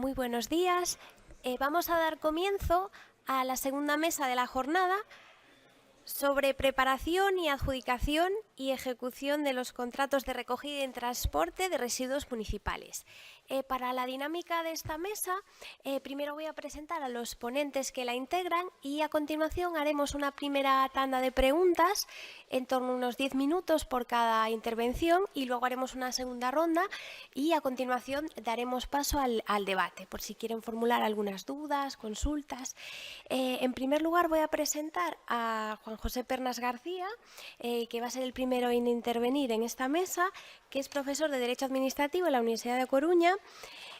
Muy buenos días. Vamos a dar comienzo a la segunda mesa de la jornada sobre preparación y adjudicación y ejecución de los contratos de recogida y transporte de residuos municipales. Para la dinámica de esta mesa, primero voy a presentar a los ponentes que la integran y a continuación haremos una primera tanda de preguntas en torno a unos 10 minutos por cada intervención y luego haremos una segunda ronda y a continuación daremos paso al debate, por si quieren formular algunas dudas, consultas. En primer lugar voy a presentar a Juan José Pernas García, que va a ser el primero en intervenir en esta mesa, que es profesor de Derecho Administrativo en la Universidad de Coruña.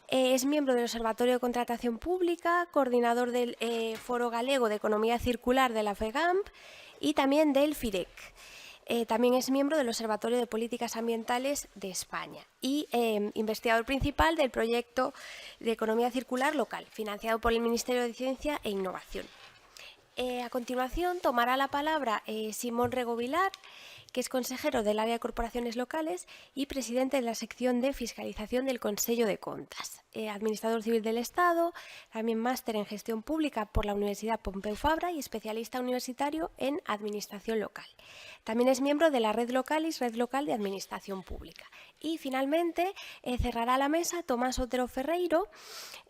Es miembro del Observatorio de Contratación Pública, coordinador del Foro Galego de Economía Circular de la FEGAMP y también del FIREC. También es miembro del Observatorio de Políticas Ambientales de España y investigador principal del proyecto de Economía Circular local, financiado por el Ministerio de Ciencia e Innovación. A continuación tomará la palabra Simón Rego Vilar, que es consejero del área de corporaciones locales y presidente de la sección de fiscalización del Consello de Contas. Administrador civil del Estado, también máster en gestión pública por la Universidad Pompeu Fabra y especialista universitario en administración local. También es miembro de la Red Localis, Red Local de Administración Pública. Y finalmente cerrará la mesa Tomás Otero Ferreiro,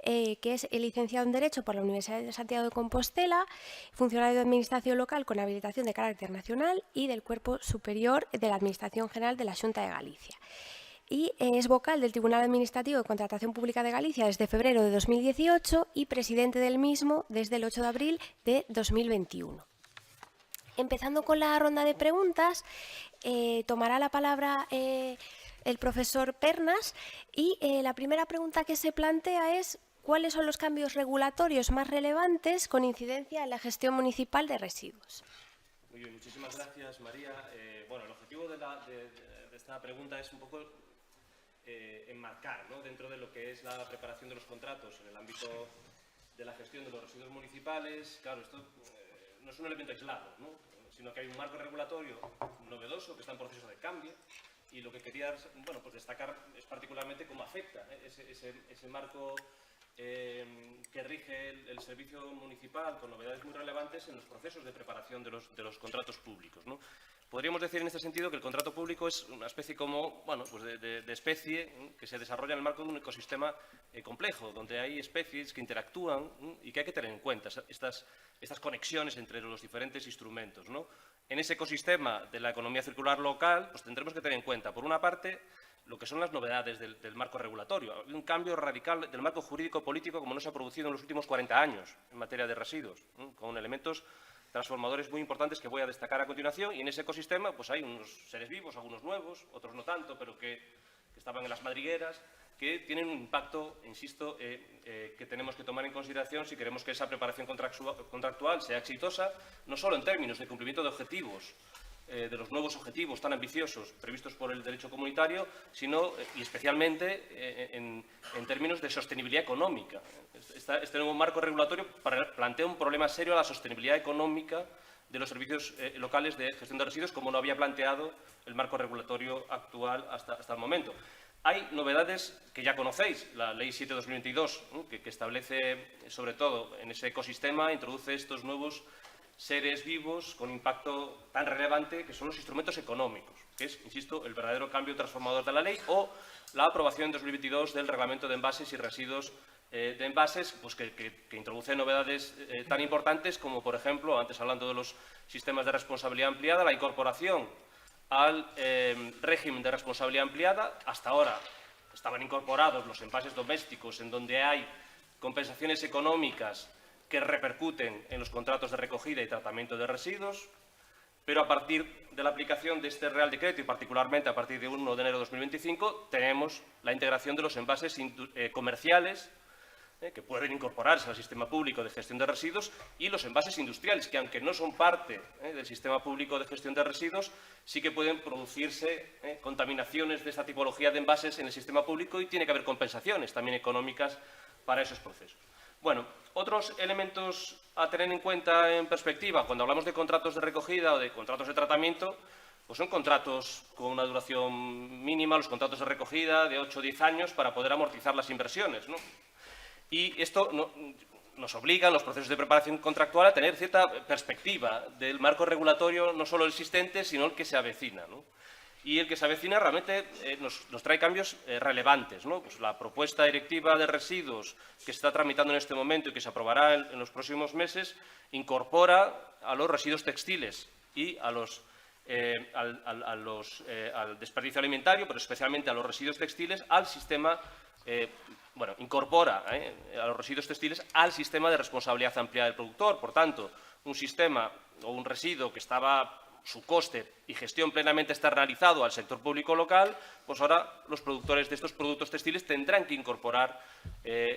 que es licenciado en Derecho por la Universidad de Santiago de Compostela, funcionario de Administración Local con habilitación de carácter nacional y del Cuerpo Superior de la Administración General de la Xunta de Galicia. Y es vocal del Tribunal Administrativo de Contratación Pública de Galicia desde febrero de 2018 y presidente del mismo desde el 8 de abril de 2021. Empezando con la ronda de preguntas, tomará la palabra el profesor Pernas y la primera pregunta que se plantea es ¿cuáles son los cambios regulatorios más relevantes con incidencia en la gestión municipal de residuos? Muy bien, muchísimas gracias, María. Bueno, el objetivo de esta pregunta es un poco enmarcar, ¿no?, dentro de lo que es la preparación de los contratos en el ámbito de la gestión de los residuos municipales. Claro, esto no es un elemento aislado, ¿no?, sino que hay un marco regulatorio novedoso que está en proceso de cambio y lo que quería, bueno, pues destacar es particularmente cómo afecta ese marco que rige el servicio municipal con novedades muy relevantes en los procesos de preparación de los contratos públicos, ¿no? Podríamos decir en este sentido que el contrato público es una especie como, bueno, pues de especie que se desarrolla en el marco de un ecosistema complejo, donde hay especies que interactúan y que hay que tener en cuenta estas conexiones entre los diferentes instrumentos, ¿no? En ese ecosistema de la economía circular local, pues tendremos que tener en cuenta, por una parte, lo que son las novedades del marco regulatorio. Hay un cambio radical del marco jurídico-político como no se ha producido en los últimos 40 años en materia de residuos, con elementos transformadores muy importantes que voy a destacar a continuación. Y en ese ecosistema pues hay unos seres vivos, algunos nuevos, otros no tanto, pero que estaban en las madrigueras, que tienen un impacto, insisto, que tenemos que tomar en consideración si queremos que esa preparación contractual sea exitosa, no solo en términos de cumplimiento de objetivos, de los nuevos objetivos tan ambiciosos previstos por el derecho comunitario, sino y especialmente en términos de sostenibilidad económica. Este nuevo marco regulatorio plantea un problema serio a la sostenibilidad económica de los servicios locales de gestión de residuos, como no había planteado el marco regulatorio actual hasta el momento. Hay novedades que ya conocéis, la Ley 7/2022, que establece, sobre todo en ese ecosistema, introduce estos nuevos seres vivos con impacto tan relevante que son los instrumentos económicos, que es, insisto, el verdadero cambio transformador de la ley, o la aprobación en 2022 del Reglamento de Envases y Residuos de Envases, pues que introduce novedades tan importantes como, por ejemplo, antes hablando de los sistemas de responsabilidad ampliada, la incorporación al régimen de responsabilidad ampliada. Hasta ahora estaban incorporados los envases domésticos, en donde hay compensaciones económicas que repercuten en los contratos de recogida y tratamiento de residuos, pero a partir de la aplicación de este Real Decreto y particularmente a partir de 1 de enero de 2025 tenemos la integración de los envases comerciales que pueden incorporarse al sistema público de gestión de residuos y los envases industriales, que aunque no son parte del sistema público de gestión de residuos, sí que pueden producirse contaminaciones de esta tipología de envases en el sistema público y tiene que haber compensaciones también económicas para esos procesos. Bueno, otros elementos a tener en cuenta en perspectiva cuando hablamos de contratos de recogida o de contratos de tratamiento, pues son contratos con una duración mínima, los contratos de recogida de 8 o 10 años para poder amortizar las inversiones, ¿no? Y esto nos obliga en los procesos de preparación contractual a tener cierta perspectiva del marco regulatorio, no solo existente, sino el que se avecina, ¿no? Y el que se avecina realmente nos trae cambios relevantes, ¿no? Pues la propuesta directiva de residuos que se está tramitando en este momento y que se aprobará en los próximos meses incorpora a los residuos textiles y al desperdicio alimentario, pero especialmente a los residuos textiles, al sistema, incorpora a los residuos textiles al sistema de responsabilidad ampliada del productor. Por tanto, un sistema o un residuo que estaba su coste y gestión plenamente externalizado al sector público local, pues ahora los productores de estos productos textiles tendrán que incorporar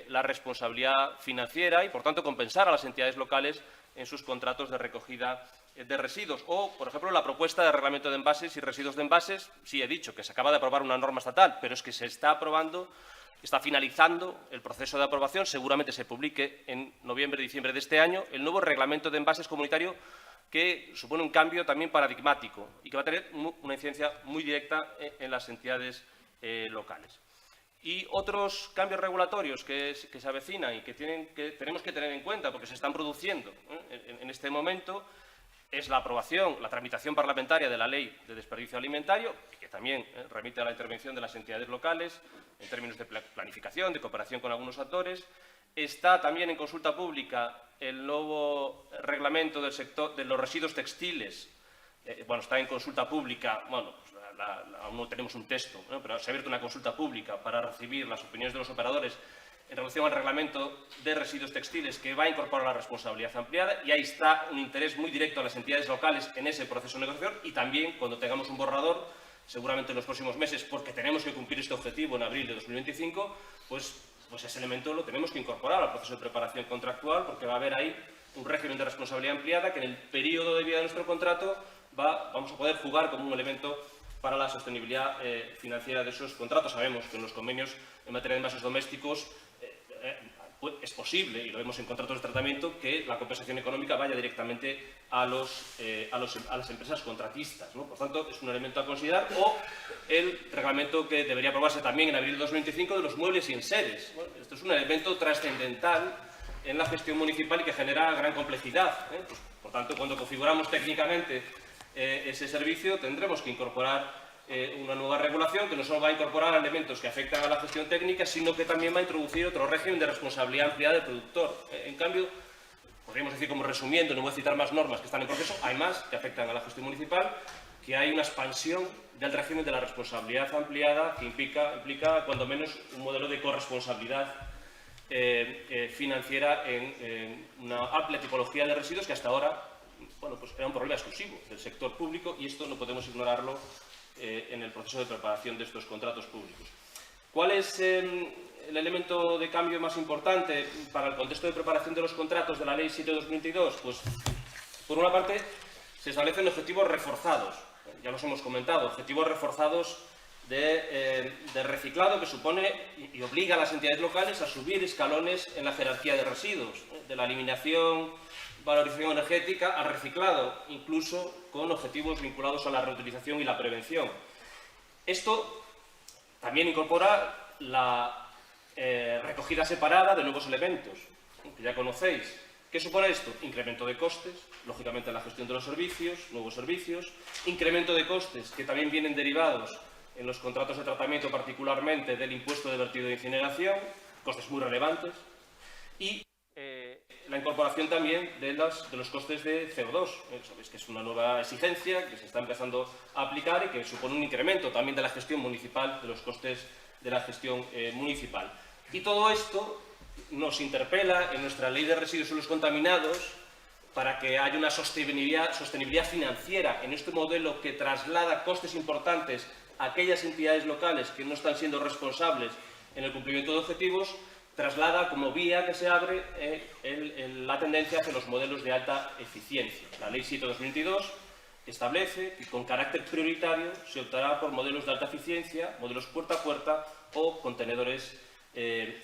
la responsabilidad financiera y, por tanto, compensar a las entidades locales en sus contratos de recogida de residuos. O, por ejemplo, la propuesta de reglamento de envases y residuos de envases. Sí, he dicho que se acaba de aprobar una norma estatal, pero es que se está aprobando, está finalizando el proceso de aprobación, seguramente se publique en noviembre, diciembre de este año, el nuevo reglamento de envases comunitario, que supone un cambio también paradigmático y que va a tener una incidencia muy directa en las entidades locales. Y otros cambios regulatorios que se avecinan y que tenemos que tener en cuenta porque se están produciendo en este momento es la aprobación, la tramitación parlamentaria de la Ley de Desperdicio Alimentario, que también remite a la intervención de las entidades locales en términos de planificación, de cooperación con algunos actores. Está también en consulta pública el nuevo reglamento del sector de los residuos textiles. Está en consulta pública, aún no tenemos un texto, ¿no? Pero se ha abierto una consulta pública para recibir las opiniones de los operadores en relación al reglamento de residuos textiles, que va a incorporar la responsabilidad ampliada, y ahí está un interés muy directo a las entidades locales en ese proceso de negociación. Y también, cuando tengamos un borrador, seguramente en los próximos meses, porque tenemos que cumplir este objetivo en abril de 2025, pues ese elemento lo tenemos que incorporar al proceso de preparación contractual, porque va a haber ahí un régimen de responsabilidad ampliada que en el periodo de vida de nuestro contrato vamos a poder jugar como un elemento para la sostenibilidad financiera de esos contratos. Sabemos que en los convenios en materia de envases domésticos es posible, y lo vemos en contratos de tratamiento, que la compensación económica vaya directamente a las empresas contratistas, ¿no? Por tanto, es un elemento a considerar. O el reglamento que debería aprobarse también en abril de 2025 de los muebles y enseres. Bueno, esto es un elemento trascendental en la gestión municipal y que genera gran complejidad, ¿eh? Pues, por tanto, cuando configuramos técnicamente ese servicio, tendremos que incorporar una nueva regulación que no solo va a incorporar elementos que afectan a la gestión técnica, sino que también va a introducir otro régimen de responsabilidad ampliada del productor. En cambio, podríamos decir, como resumiendo, no voy a citar más normas que están en proceso, hay más que afectan a la gestión municipal, que hay una expansión del régimen de la responsabilidad ampliada que implica cuando menos un modelo de corresponsabilidad financiera en una amplia tipología de residuos que hasta ahora era un problema exclusivo del sector público, y esto no podemos ignorarlo en el proceso de preparación de estos contratos públicos. ¿Cuál es el elemento de cambio más importante para el contexto de preparación de los contratos de la Ley 7/2022? Pues, por una parte, se establecen objetivos reforzados, ya los hemos comentado, objetivos reforzados de reciclado, que supone y obliga a las entidades locales a subir escalones en la jerarquía de residuos, de la eliminación, valorización energética al reciclado, incluso con objetivos vinculados a la reutilización y la prevención. Esto también incorpora la recogida separada de nuevos elementos, que ya conocéis. ¿Qué supone esto? Incremento de costes, lógicamente en la gestión de los servicios, nuevos servicios, incremento de costes que también vienen derivados en los contratos de tratamiento, particularmente del impuesto de vertido de incineración, costes muy relevantes, y la incorporación también de los costes de CO2. Sabéis que es una nueva exigencia que se está empezando a aplicar y que supone un incremento también de la gestión municipal, de los costes de la gestión municipal. Y todo esto nos interpela en nuestra Ley de Residuos Sólidos Contaminados para que haya una sostenibilidad financiera en este modelo que traslada costes importantes a aquellas entidades locales que no están siendo responsables en el cumplimiento de objetivos, traslada como vía que se abre la tendencia hacia los modelos de alta eficiencia. La Ley 7/2022 establece que con carácter prioritario se optará por modelos de alta eficiencia, modelos puerta a puerta o contenedores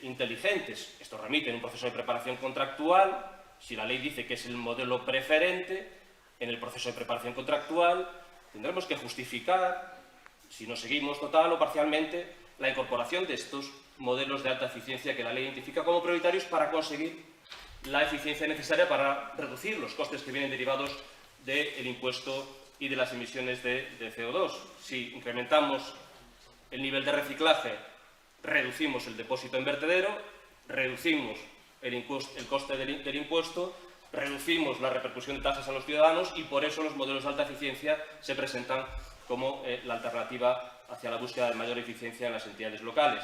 inteligentes. Esto remite en un proceso de preparación contractual. Si la ley dice que es el modelo preferente, en el proceso de preparación contractual tendremos que justificar, si no seguimos total o parcialmente, la incorporación de estos modelos de alta eficiencia que la ley identifica como prioritarios para conseguir la eficiencia necesaria para reducir los costes que vienen derivados del impuesto y de las emisiones de CO2. Si incrementamos el nivel de reciclaje, reducimos el depósito en vertedero, reducimos el coste del impuesto, reducimos la repercusión de tasas a los ciudadanos y por eso los modelos de alta eficiencia se presentan como la alternativa hacia la búsqueda de mayor eficiencia en las entidades locales.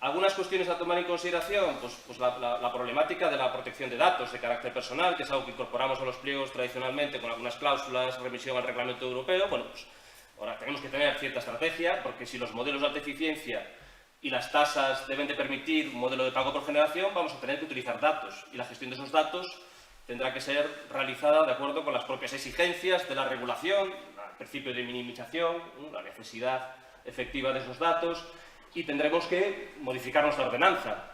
Algunas cuestiones a tomar en consideración, pues la problemática de la protección de datos de carácter personal, que es algo que incorporamos a los pliegos tradicionalmente con algunas cláusulas, remisión al reglamento europeo. Bueno, pues ahora tenemos que tener cierta estrategia, porque si los modelos de alta eficiencia y las tasas deben de permitir un modelo de pago por generación, vamos a tener que utilizar datos, y la gestión de esos datos tendrá que ser realizada de acuerdo con las propias exigencias de la regulación, el principio de minimización, la necesidad efectiva de esos datos, y tendremos que modificar nuestra ordenanza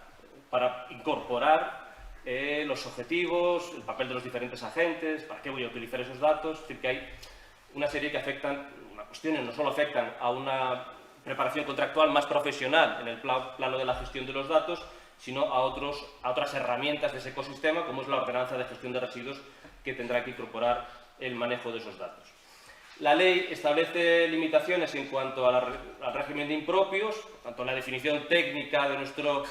para incorporar los objetivos, el papel de los diferentes agentes, para qué voy a utilizar esos datos. Es decir, que hay una serie que afectan, unas cuestiones no solo afectan a una preparación contractual más profesional en el plano de la gestión de los datos, sino a otras herramientas de ese ecosistema, como es la ordenanza de gestión de residuos, que tendrá que incorporar el manejo de esos datos. La ley establece limitaciones en cuanto al régimen de impropios, por tanto, la definición técnica de nuestro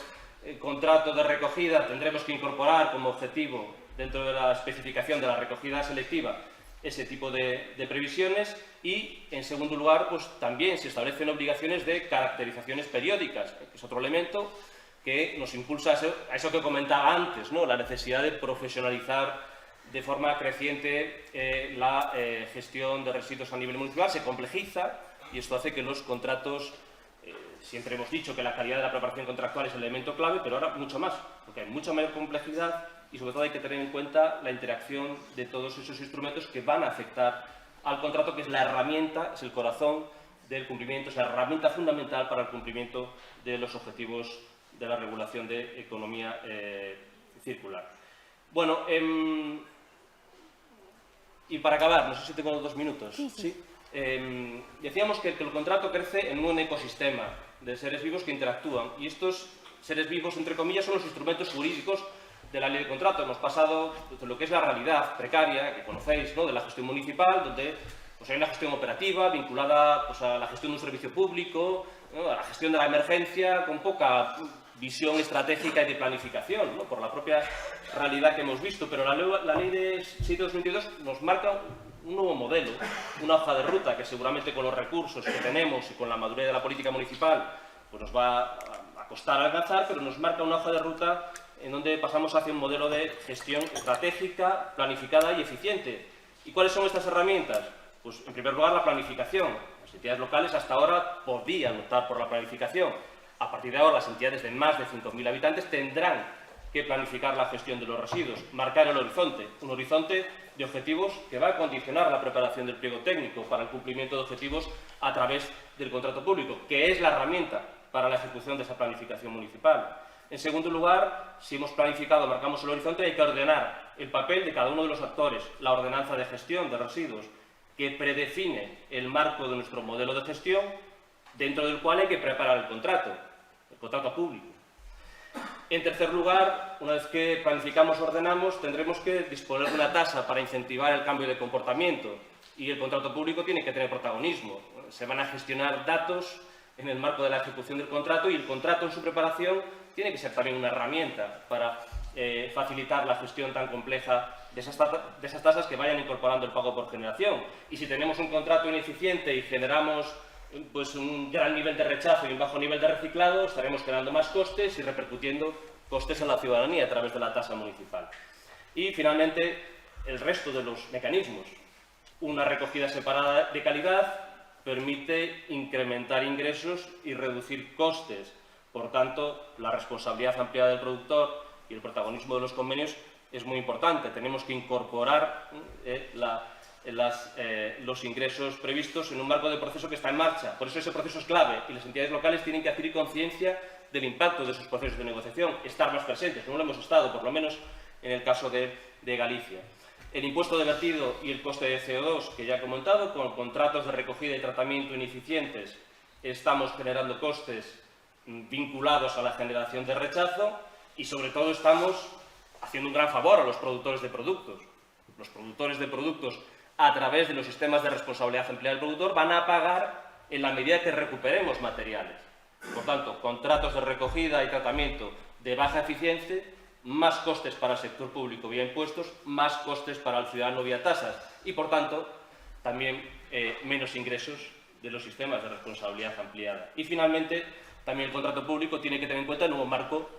contrato de recogida tendremos que incorporar como objetivo, dentro de la especificación de la recogida selectiva, ese tipo de previsiones y, en segundo lugar, pues también se establecen obligaciones de caracterizaciones periódicas, que es otro elemento que nos impulsa a eso que comentaba antes, ¿no? La necesidad de profesionalizar de forma creciente la gestión de residuos a nivel municipal. Se complejiza y esto hace que los contratos, siempre hemos dicho que la calidad de la preparación contractual es el elemento clave, pero ahora mucho más, porque hay mucha mayor complejidad y sobre todo hay que tener en cuenta la interacción de todos esos instrumentos que van a afectar al contrato, que es la herramienta, es el corazón del cumplimiento, es la herramienta fundamental para el cumplimiento de los objetivos de la regulación de economía circular. Bueno, y para acabar, no sé si tengo 2 minutos. Sí. Decíamos que el contrato crece en un ecosistema de seres vivos que interactúan, y estos seres vivos, entre comillas, son los instrumentos jurídicos de la ley de contrato. Hemos pasado de lo que es la realidad precaria, que conocéis, ¿no?, de la gestión municipal, donde pues, hay una gestión operativa vinculada pues, a la gestión de un servicio público, ¿no?, a la gestión de la emergencia, con poca visión estratégica y de planificación, ¿no?, por la propia realidad que hemos visto. Pero la ley de 6/2022 nos marca un nuevo modelo, una hoja de ruta que seguramente con los recursos que tenemos y con la madurez de la política municipal pues nos va a costar alcanzar, pero nos marca una hoja de ruta en donde pasamos hacia un modelo de gestión estratégica, planificada y eficiente. ¿Y cuáles son estas herramientas? Pues, en primer lugar, la planificación. Las entidades locales hasta ahora podían optar por la planificación. A partir de ahora, las entidades de más de 5.000 habitantes tendrán que planificar la gestión de los residuos, marcar el horizonte, un horizonte de objetivos que va a condicionar la preparación del pliego técnico para el cumplimiento de objetivos a través del contrato público, que es la herramienta para la ejecución de esa planificación municipal. En segundo lugar, si hemos planificado, marcamos el horizonte, hay que ordenar el papel de cada uno de los actores, la ordenanza de gestión de residuos, que predefine el marco de nuestro modelo de gestión, dentro del cual hay que preparar el contrato público. En tercer lugar, una vez que planificamos, ordenamos, tendremos que disponer de una tasa para incentivar el cambio de comportamiento y el contrato público tiene que tener protagonismo. Se van a gestionar datos en el marco de la ejecución del contrato y el contrato en su preparación tiene que ser también una herramienta para facilitar la gestión tan compleja de esas tasas que vayan incorporando el pago por generación. Y si tenemos un contrato ineficiente y generamos pues, un gran nivel de rechazo y un bajo nivel de reciclado, estaremos generando más costes y repercutiendo costes en la ciudadanía a través de la tasa municipal. Y, finalmente, el resto de los mecanismos. Una recogida separada de calidad permite incrementar ingresos y reducir costes. Por tanto, la responsabilidad ampliada del productor y el protagonismo de los convenios es muy importante. Tenemos que incorporar los ingresos previstos en un marco de proceso que está en marcha. Por eso ese proceso es clave y las entidades locales tienen que adquirir conciencia del impacto de esos procesos de negociación, estar más presentes. No lo hemos estado, por lo menos en el caso de Galicia. El impuesto de vertido y el coste de CO2, que ya he comentado, con contratos de recogida y tratamiento ineficientes, estamos generando costes vinculados a la generación de rechazo y, sobre todo, estamos haciendo un gran favor a los productores de productos. Los productores de productos, a través de los sistemas de responsabilidad empleada del productor, van a pagar en la medida que recuperemos materiales. Por tanto, contratos de recogida y tratamiento de baja eficiencia, más costes para el sector público vía impuestos, más costes para el ciudadano vía tasas y, por tanto, también menos ingresos de los sistemas de responsabilidad ampliada. Y, finalmente, también el contrato público tiene que tener en cuenta el nuevo marco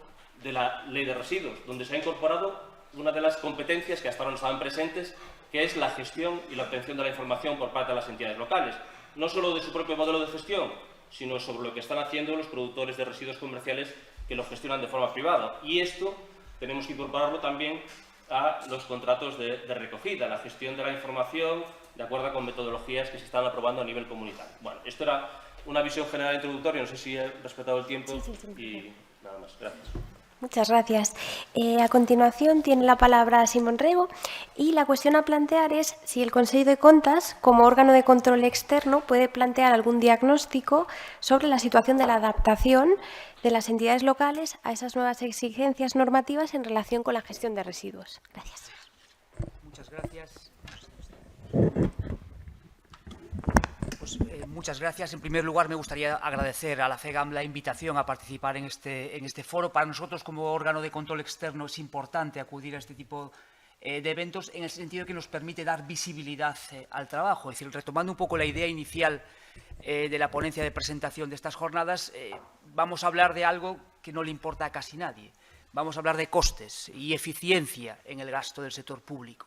de la Ley de Residuos, donde se ha incorporado una de las competencias que hasta ahora no estaban presentes, que es la gestión y la obtención de la información por parte de las entidades locales, no solo de su propio modelo de gestión, sino sobre lo que están haciendo los productores de residuos comerciales que lo gestionan de forma privada. Y esto tenemos que incorporarlo también a los contratos de recogida, la gestión de la información de acuerdo con metodologías que se están aprobando a nivel comunitario. Bueno, esto era una visión general introductoria, no sé si he respetado el tiempo y nada más. Gracias. Muchas gracias. A continuación tiene la palabra Simón Rego y la cuestión a plantear es si el Consejo de Contas, como órgano de control externo, puede plantear algún diagnóstico sobre la situación de la adaptación de las entidades locales a esas nuevas exigencias normativas en relación con la gestión de residuos. Gracias. Muchas gracias. Muchas gracias. En primer lugar, me gustaría agradecer a la FEGAM la invitación a participar en este foro. Para nosotros, como órgano de control externo, es importante acudir a este tipo de eventos en el sentido que nos permite dar visibilidad al trabajo. Es decir, retomando un poco la idea inicial de la ponencia de presentación de estas jornadas, vamos a hablar de algo que no le importa a casi nadie. Vamos a hablar de costes y eficiencia en el gasto del sector público.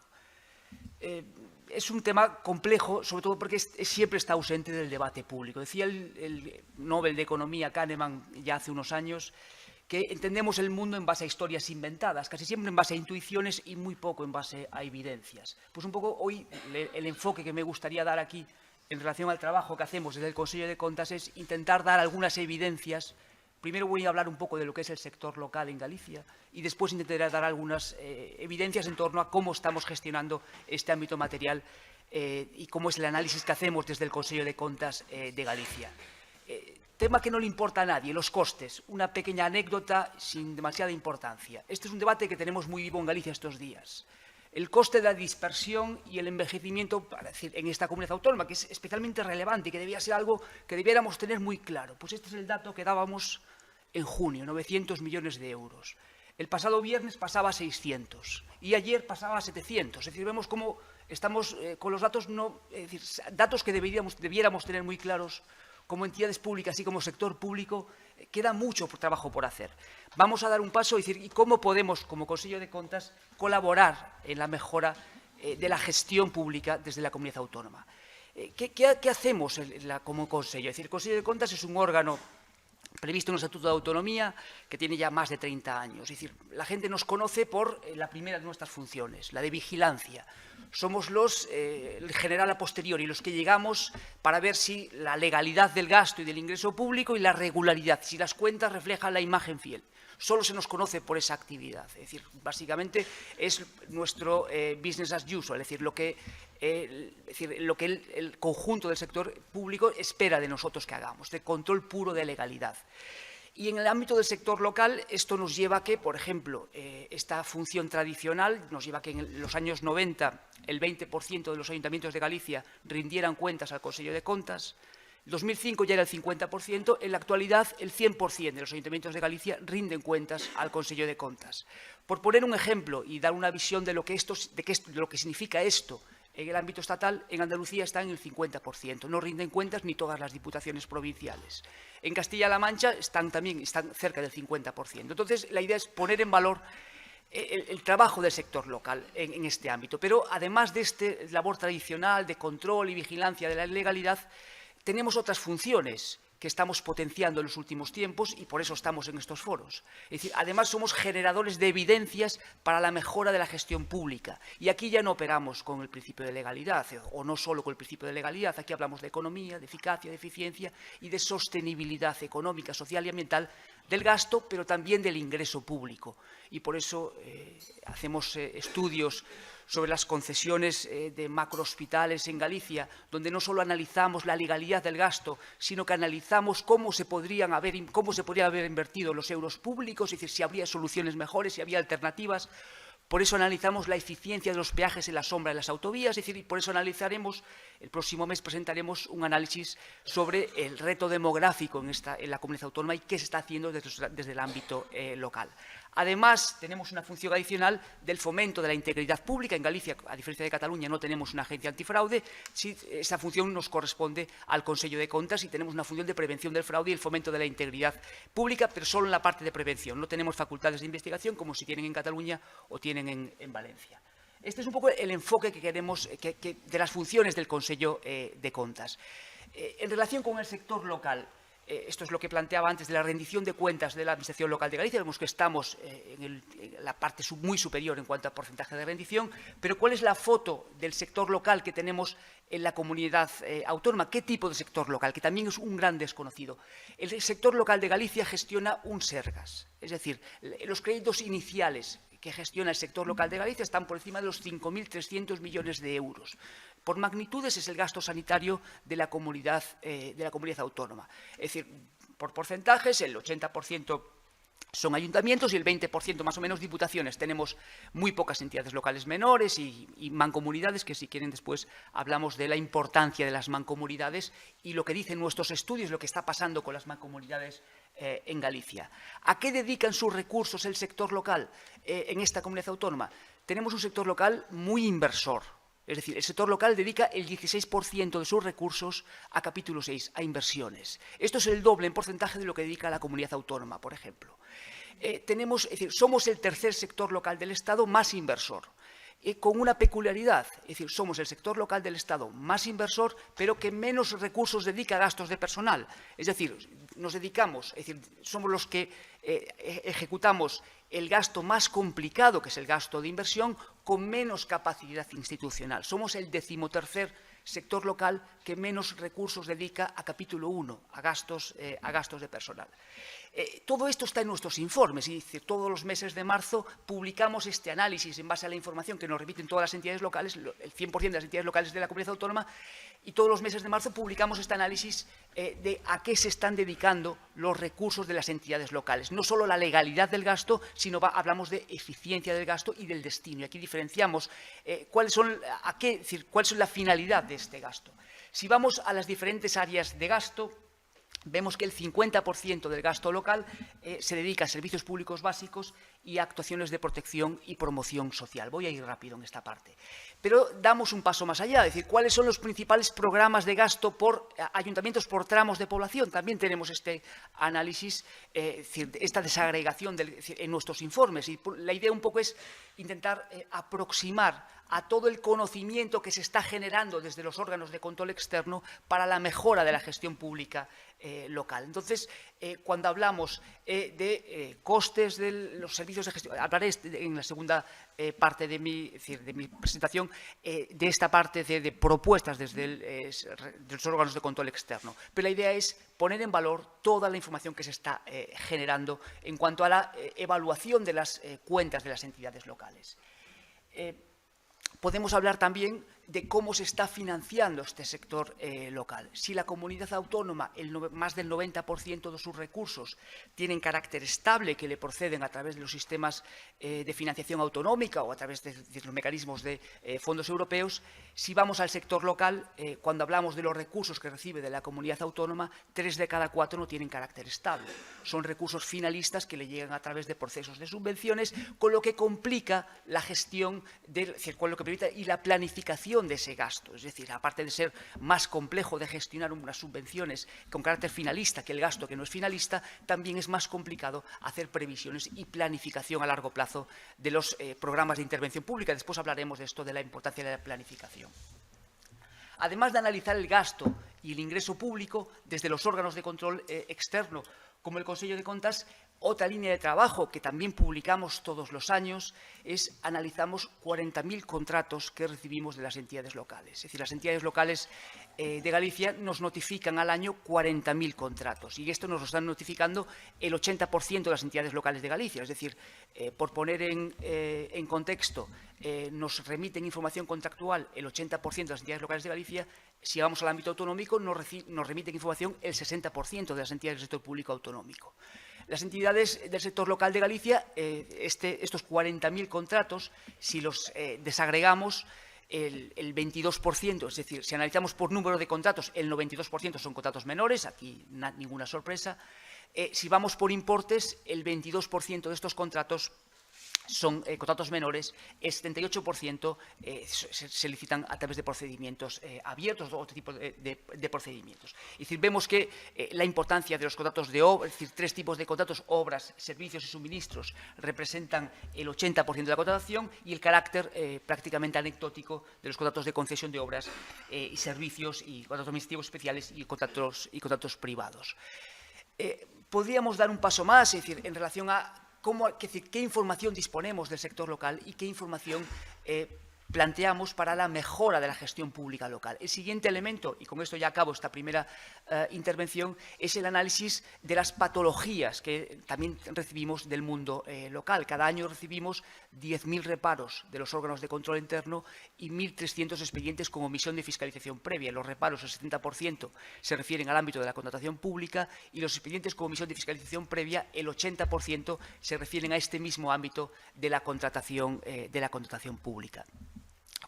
Es un tema complejo, sobre todo porque siempre está ausente del debate público. Decía el Nobel de Economía Kahneman ya hace unos años que entendemos el mundo en base a historias inventadas, casi siempre en base a intuiciones y muy poco en base a evidencias. Pues un poco hoy el enfoque que me gustaría dar aquí en relación al trabajo que hacemos desde el Consejo de Contas es intentar dar algunas evidencias. Primero voy a hablar un poco de lo que es el sector local en Galicia y después intentaré dar algunas evidencias en torno a cómo estamos gestionando este ámbito material y cómo es el análisis que hacemos desde el Consejo de Contas de Galicia. Tema que no le importa a nadie, los costes. Una pequeña anécdota sin demasiada importancia. Este es un debate que tenemos muy vivo en Galicia estos días. El coste de la dispersión y el envejecimiento, para decir, en esta comunidad autónoma, que es especialmente relevante y que debía ser algo que debiéramos tener muy claro. Pues este es el dato que dábamos en junio, 900 millones de euros. El pasado viernes pasaba a 600 y ayer pasaba a 700. Es decir, vemos cómo estamos con los datos, datos que debiéramos tener muy claros como entidades públicas y como sector público. Queda mucho trabajo por hacer. Vamos a dar un paso y decir, ¿y cómo podemos, como Consejo de Contas, colaborar en la mejora de la gestión pública desde la comunidad autónoma? ¿Qué hacemos como Consejo? Es decir, el Consejo de Contas es un órgano previsto en el Estatuto de Autonomía, que tiene ya más de 30 años. Es decir, la gente nos conoce por la primera de nuestras funciones, la de vigilancia. Somos el general a posteriori, los que llegamos para ver si la legalidad del gasto y del ingreso público y la regularidad, si las cuentas reflejan la imagen fiel. Solo se nos conoce por esa actividad. Es decir, básicamente es nuestro business as usual, es decir, lo que el conjunto del sector público espera de nosotros que hagamos, de control puro de legalidad. Y en el ámbito del sector local, esto nos lleva a que, por ejemplo, esta función tradicional nos lleva a que en los años 90 el 20% de los ayuntamientos de Galicia rindieran cuentas al Consejo de Contas. En 2005 ya era el 50%, en la actualidad el 100% de los ayuntamientos de Galicia rinden cuentas al Consejo de Contas. Por poner un ejemplo y dar una visión de lo que significa esto en el ámbito estatal, en Andalucía está en el 50%, no rinden cuentas ni todas las diputaciones provinciales. En Castilla-La Mancha están cerca del 50%. Entonces, la idea es poner en valor el trabajo del sector local en este ámbito. Pero además de esta labor tradicional de control y vigilancia de la legalidad, tenemos otras funciones que estamos potenciando en los últimos tiempos y por eso estamos en estos foros. Es decir, además somos generadores de evidencias para la mejora de la gestión pública. Y aquí ya no operamos con el principio de legalidad, o no solo con el principio de legalidad, aquí hablamos de economía, de eficacia, de eficiencia y de sostenibilidad económica, social y ambiental del gasto, pero también del ingreso público. Y por eso hacemos estudios sobre las concesiones de macrohospitales en Galicia, donde no solo analizamos la legalidad del gasto, sino que analizamos cómo se podrían haber invertido los euros públicos, es decir, si habría soluciones mejores, si había alternativas. Por eso analizamos la eficiencia de los peajes en la sombra de las autovías, es decir, por eso analizaremos, el próximo mes presentaremos un análisis sobre el reto demográfico en la comunidad autónoma y qué se está haciendo desde el ámbito local. Además, tenemos una función adicional del fomento de la integridad pública. En Galicia, a diferencia de Cataluña, no tenemos una agencia antifraude. Esa función nos corresponde al Consello de Contas y tenemos una función de prevención del fraude y el fomento de la integridad pública, pero solo en la parte de prevención. No tenemos facultades de investigación como si tienen en Cataluña o tienen en Valencia. Este es un poco el enfoque que queremos de las funciones del Consello de Contas. En relación con el sector local, esto es lo que planteaba antes de la rendición de cuentas de la Administración Local de Galicia. Vemos que estamos en la parte muy superior en cuanto a porcentaje de rendición, pero ¿cuál es la foto del sector local que tenemos en la comunidad autónoma? ¿Qué tipo de sector local? Que también es un gran desconocido. El sector local de Galicia gestiona un Sergas, es decir, los créditos iniciales que gestiona el sector local de Galicia están por encima de los 5.300 millones de euros. Por magnitudes es el gasto sanitario de la comunidad autónoma. Es decir, por porcentajes, el 80% son ayuntamientos y el 20% más o menos diputaciones. Tenemos muy pocas entidades locales menores y mancomunidades, que si quieren después hablamos de la importancia de las mancomunidades y lo que dicen nuestros estudios, lo que está pasando con las mancomunidades en Galicia. ¿A qué dedican sus recursos el sector local en esta comunidad autónoma? Tenemos un sector local muy inversor. Es decir, el sector local dedica el 16% de sus recursos a capítulo 6, a inversiones. Esto es el doble en porcentaje de lo que dedica la comunidad autónoma, por ejemplo. Somos el tercer sector local del Estado más inversor, con una peculiaridad, es decir, somos el sector local del Estado más inversor, pero que menos recursos dedica a gastos de personal. Es decir, nos dedicamos, es decir, somos los que ejecutamos el gasto más complicado, que es el gasto de inversión, con menos capacidad institucional. Somos el 13º sector local que menos recursos dedica a capítulo 1, a gastos de personal. Todo esto está en nuestros informes, y todos los meses de marzo publicamos este análisis en base a la información que nos remiten todas las entidades locales, el 100% de las entidades locales de la comunidad autónoma, y todos los meses de marzo publicamos este análisis de a qué se están dedicando los recursos de las entidades locales. No solo la legalidad del gasto, sino hablamos de eficiencia del gasto y del destino. Y aquí diferenciamos cuál es la finalidad de este gasto. Si vamos a las diferentes áreas de gasto, vemos que el 50% del gasto local se dedica a servicios públicos básicos y a actuaciones de protección y promoción social. Voy a ir rápido en esta parte. Pero damos un paso más allá, es decir, ¿cuáles son los principales programas de gasto por ayuntamientos por tramos de población? También tenemos este análisis, esta desagregación en nuestros informes. Y la idea un poco es intentar aproximar a todo el conocimiento que se está generando desde los órganos de control externo para la mejora de la gestión pública local. Entonces, cuando hablamos de costes de los servicios de gestión, hablaré en la segunda parte de mi presentación de esta parte de propuestas desde los órganos de control externo. Pero la idea es poner en valor toda la información que se está generando en cuanto a la evaluación de las cuentas de las entidades locales. Podemos hablar también de cómo se está financiando este sector local. Si la comunidad autónoma, más del 90% de sus recursos tienen carácter estable, que le proceden a través de los sistemas de financiación autonómica o a través de los mecanismos de fondos europeos, si vamos al sector local, cuando hablamos de los recursos que recibe de la comunidad autónoma, 3 de cada 4 no tienen carácter estable. Son recursos finalistas que le llegan a través de procesos de subvenciones, con lo que complica la gestión, con lo que permite y la planificación de ese gasto. Es decir, aparte de ser más complejo de gestionar unas subvenciones con carácter finalista que el gasto que no es finalista, también es más complicado hacer previsiones y planificación a largo plazo de los programas de intervención pública. Después hablaremos de esto, de la importancia de la planificación. Además de analizar el gasto y el ingreso público desde los órganos de control externo, como el Consello de Contas, Otra línea de trabajo que también publicamos todos los años es analizamos 40.000 contratos que recibimos de las entidades locales. Es decir, las entidades locales de Galicia nos notifican al año 40.000 contratos y esto nos lo están notificando el 80% de las entidades locales de Galicia. Es decir, por poner en contexto, nos remiten información contractual el 80% de las entidades locales de Galicia. Si vamos al ámbito autonómico, nos remiten información el 60% de las entidades del sector público autonómico. Las entidades del sector local de Galicia, estos 40.000 contratos, si los desagregamos, el 22%, es decir, si analizamos por número de contratos, el 92% son contratos menores, aquí ninguna sorpresa. Si vamos por importes, el 22% de estos contratos son contratos menores, el 78% se licitan a través de procedimientos abiertos o otro tipo de procedimientos. Es decir, vemos que la importancia de los contratos de obra, es decir, 3 tipos de contratos, obras, servicios y suministros, representan el 80% de la contratación y el carácter prácticamente anecdótico de los contratos de concesión de obras y servicios y contratos administrativos especiales y contratos privados. Podríamos dar un paso más, es decir, en relación a qué información disponemos del sector local y qué información planteamos para la mejora de la gestión pública local. El siguiente elemento, y con esto ya acabo esta primera intervención, es el análisis de las patologías que también recibimos del mundo local. Cada año recibimos 10.000 reparos de los órganos de control interno y 1.300 expedientes con omisión de fiscalización previa. Los reparos, el 70%, se refieren al ámbito de la contratación pública y los expedientes con omisión de fiscalización previa, el 80%, se refieren a este mismo ámbito de la contratación pública.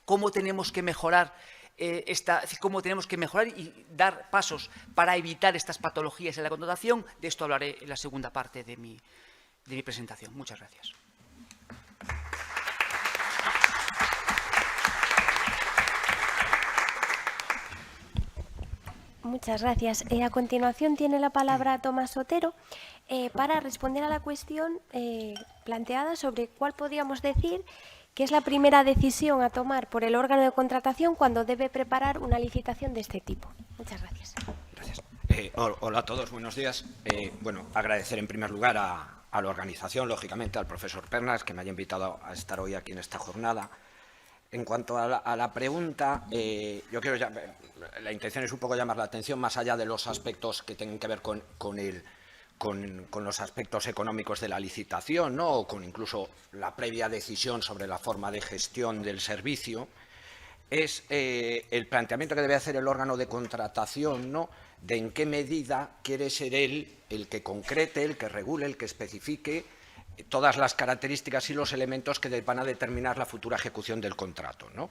¿Cómo tenemos que mejorar cómo tenemos que mejorar y dar pasos para evitar estas patologías en la contratación? De esto hablaré en la segunda parte de mi presentación. Muchas gracias. Muchas gracias. A continuación tiene la palabra Tomás Otero para responder a la cuestión planteada sobre cuál podríamos decir que es la primera decisión a tomar por el órgano de contratación cuando debe preparar una licitación de este tipo. Muchas gracias. Gracias. Hola a todos, buenos días. Bueno, agradecer en primer lugar a la organización, lógicamente, al profesor Pernas, que me haya invitado a estar hoy aquí en esta jornada. En cuanto a la pregunta, yo quiero la intención es un poco llamar la atención, más allá de los aspectos que tienen que ver con los aspectos económicos de la licitación, ¿no? O con incluso la previa decisión sobre la forma de gestión del servicio, es el planteamiento que debe hacer el órgano de contratación, ¿no? De en qué medida quiere ser él el que concrete, el que regule, el que especifique todas las características y los elementos que van a determinar la futura ejecución del contrato, ¿no?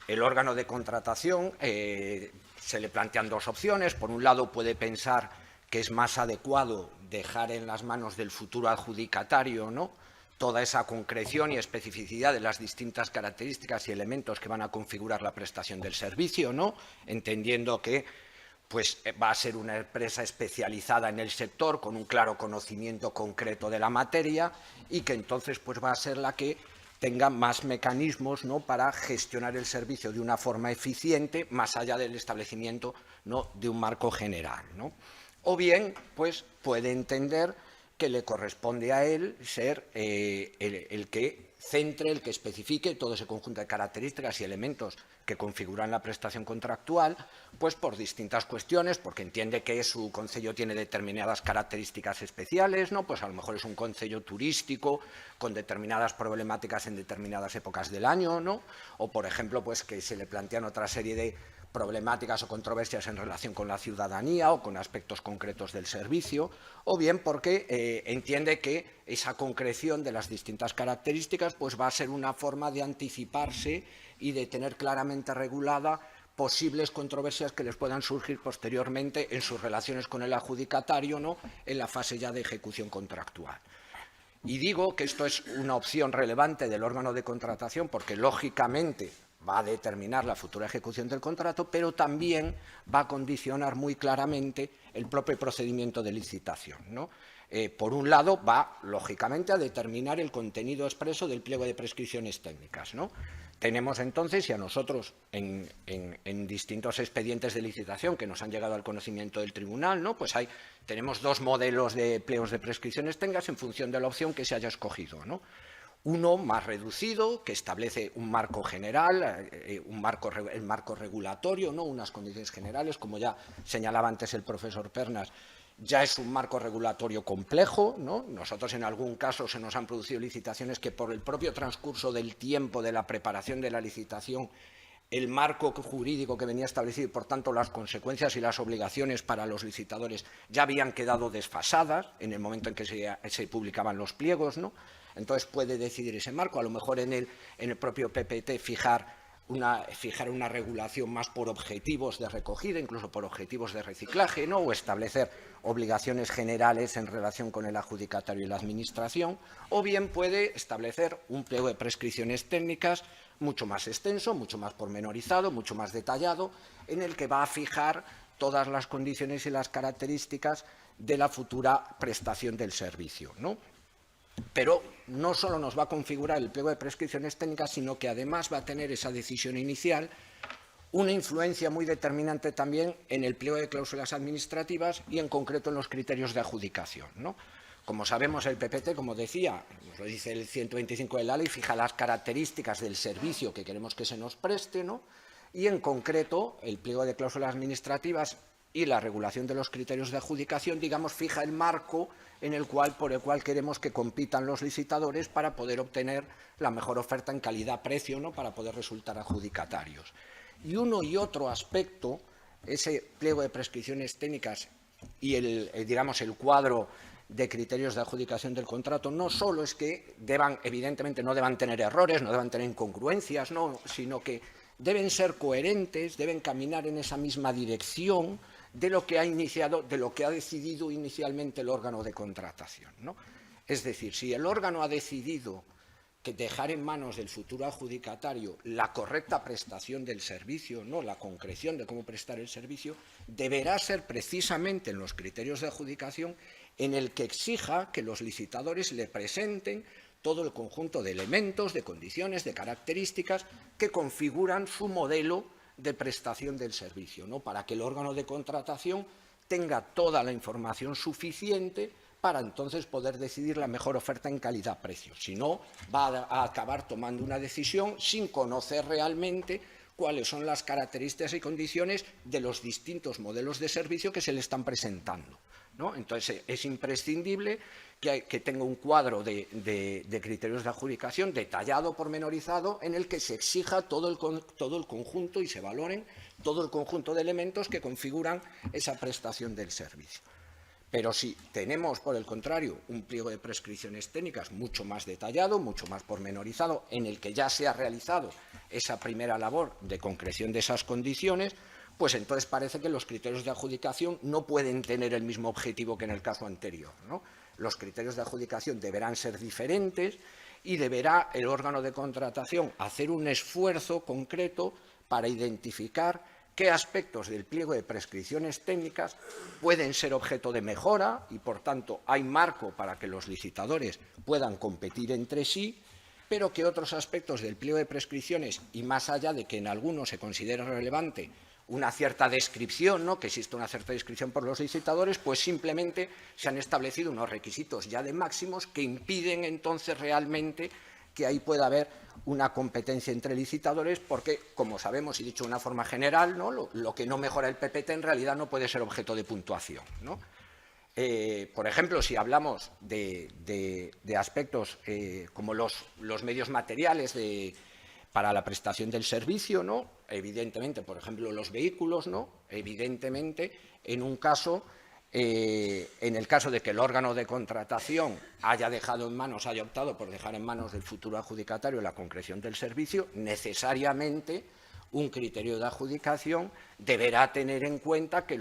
El órgano de contratación se le plantean 2 opciones. Por un lado, puede pensar que es más adecuado dejar en las manos del futuro adjudicatario, ¿no?, toda esa concreción y especificidad de las distintas características y elementos que van a configurar la prestación del servicio, ¿no?, entendiendo que pues, va a ser una empresa especializada en el sector con un claro conocimiento concreto de la materia y que entonces pues, va a ser la que tenga más mecanismos, ¿no?, para gestionar el servicio de una forma eficiente, más allá del establecimiento, ¿no?, de un marco general, ¿no? O bien, pues, puede entender que le corresponde a él ser el que centre, el que especifique todo ese conjunto de características y elementos que configuran la prestación contractual, pues por distintas cuestiones, porque entiende que su concello tiene determinadas características especiales, ¿no? Pues a lo mejor es un concello turístico con determinadas problemáticas en determinadas épocas del año, ¿no? O, por ejemplo, pues que se le plantean otra serie de problemáticas o controversias en relación con la ciudadanía o con aspectos concretos del servicio, o bien porque entiende que esa concreción de las distintas características pues va a ser una forma de anticiparse y de tener claramente regulada posibles controversias que les puedan surgir posteriormente en sus relaciones con el adjudicatario, ¿no?, en la fase ya de ejecución contractual. Y digo que esto es una opción relevante del órgano de contratación porque, lógicamente, va a determinar la futura ejecución del contrato, pero también va a condicionar muy claramente el propio procedimiento de licitación, ¿no? por un lado, va, lógicamente, a determinar el contenido expreso del pliego de prescripciones técnicas, ¿no? Tenemos entonces, y a nosotros en distintos expedientes de licitación que nos han llegado al conocimiento del tribunal, ¿no? Pues tenemos dos modelos de pliegos de prescripciones técnicas en función de la opción que se haya escogido, ¿no? Uno más reducido, que establece un marco general, el marco regulatorio, ¿no? Unas condiciones generales, como ya señalaba antes el profesor Pernas. Ya es un marco regulatorio complejo, ¿no? Nosotros en algún caso se nos han producido licitaciones que por el propio transcurso del tiempo de la preparación de la licitación, el marco jurídico que venía establecido y por tanto las consecuencias y las obligaciones para los licitadores ya habían quedado desfasadas en el momento en que se publicaban los pliegos, ¿no? Entonces puede decidir ese marco, a lo mejor en el propio PPT fijar una regulación más por objetivos de recogida, incluso por objetivos de reciclaje, ¿no? O establecer obligaciones generales en relación con el adjudicatario y la administración, o bien puede establecer un pliego de prescripciones técnicas mucho más extenso, mucho más pormenorizado, mucho más detallado, en el que va a fijar todas las condiciones y las características de la futura prestación del servicio, ¿no? Pero no solo nos va a configurar el pliego de prescripciones técnicas, sino que además va a tener esa decisión inicial una influencia muy determinante también en el pliego de cláusulas administrativas y en concreto en los criterios de adjudicación, ¿no? Como sabemos, el PPT, como decía, nos lo dice el 125 de la ley, fija las características del servicio que queremos que se nos preste, ¿no? Y en concreto el pliego de cláusulas administrativas y la regulación de los criterios de adjudicación, digamos, fija el marco por el cual queremos que compitan los licitadores para poder obtener la mejor oferta en calidad-precio, ¿no? Para poder resultar adjudicatarios. Y uno y otro aspecto, ese pliego de prescripciones técnicas y el cuadro de criterios de adjudicación del contrato, no solo es que evidentemente no deban tener errores, no deban tener incongruencias, ¿no? Sino que deben ser coherentes, deben caminar en esa misma dirección de lo que ha decidido inicialmente el órgano de contratación, ¿no? Es decir, si el órgano ha decidido dejar en manos del futuro adjudicatario la correcta prestación del servicio, ¿no? La concreción de cómo prestar el servicio, deberá ser precisamente en los criterios de adjudicación en el que exija que los licitadores le presenten todo el conjunto de elementos, de condiciones, de características que configuran su modelo de prestación del servicio, ¿no? Para que el órgano de contratación tenga toda la información suficiente para entonces poder decidir la mejor oferta en calidad-precio. Si no, va a acabar tomando una decisión sin conocer realmente cuáles son las características y condiciones de los distintos modelos de servicio que se le están presentando, ¿no? Entonces, es imprescindible que tenga un cuadro de criterios de adjudicación detallado, pormenorizado, en el que se exija todo el conjunto y se valoren todo el conjunto de elementos que configuran esa prestación del servicio. Pero si tenemos, por el contrario, un pliego de prescripciones técnicas mucho más detallado, mucho más pormenorizado, en el que ya se ha realizado esa primera labor de concreción de esas condiciones, pues entonces parece que los criterios de adjudicación no pueden tener el mismo objetivo que en el caso anterior, ¿no? Los criterios de adjudicación deberán ser diferentes y deberá el órgano de contratación hacer un esfuerzo concreto para identificar qué aspectos del pliego de prescripciones técnicas pueden ser objeto de mejora y, por tanto, hay marco para que los licitadores puedan competir entre sí, pero que otros aspectos del pliego de prescripciones, y más allá de que en algunos se considere relevante una cierta descripción, ¿no? Que existe una cierta descripción por los licitadores, pues simplemente se han establecido unos requisitos ya de máximos que impiden entonces realmente que ahí pueda haber una competencia entre licitadores, porque, como sabemos y dicho de una forma general, ¿no? Lo que no mejora el PPT en realidad no puede ser objeto de puntuación, ¿no? Por ejemplo, si hablamos de aspectos como los medios materiales para la prestación del servicio, ¿no? Evidentemente, por ejemplo, los vehículos, ¿no? Evidentemente, en el caso de que el órgano de contratación haya optado por dejar en manos del futuro adjudicatario la concreción del servicio, necesariamente un criterio de adjudicación deberá tener en cuenta que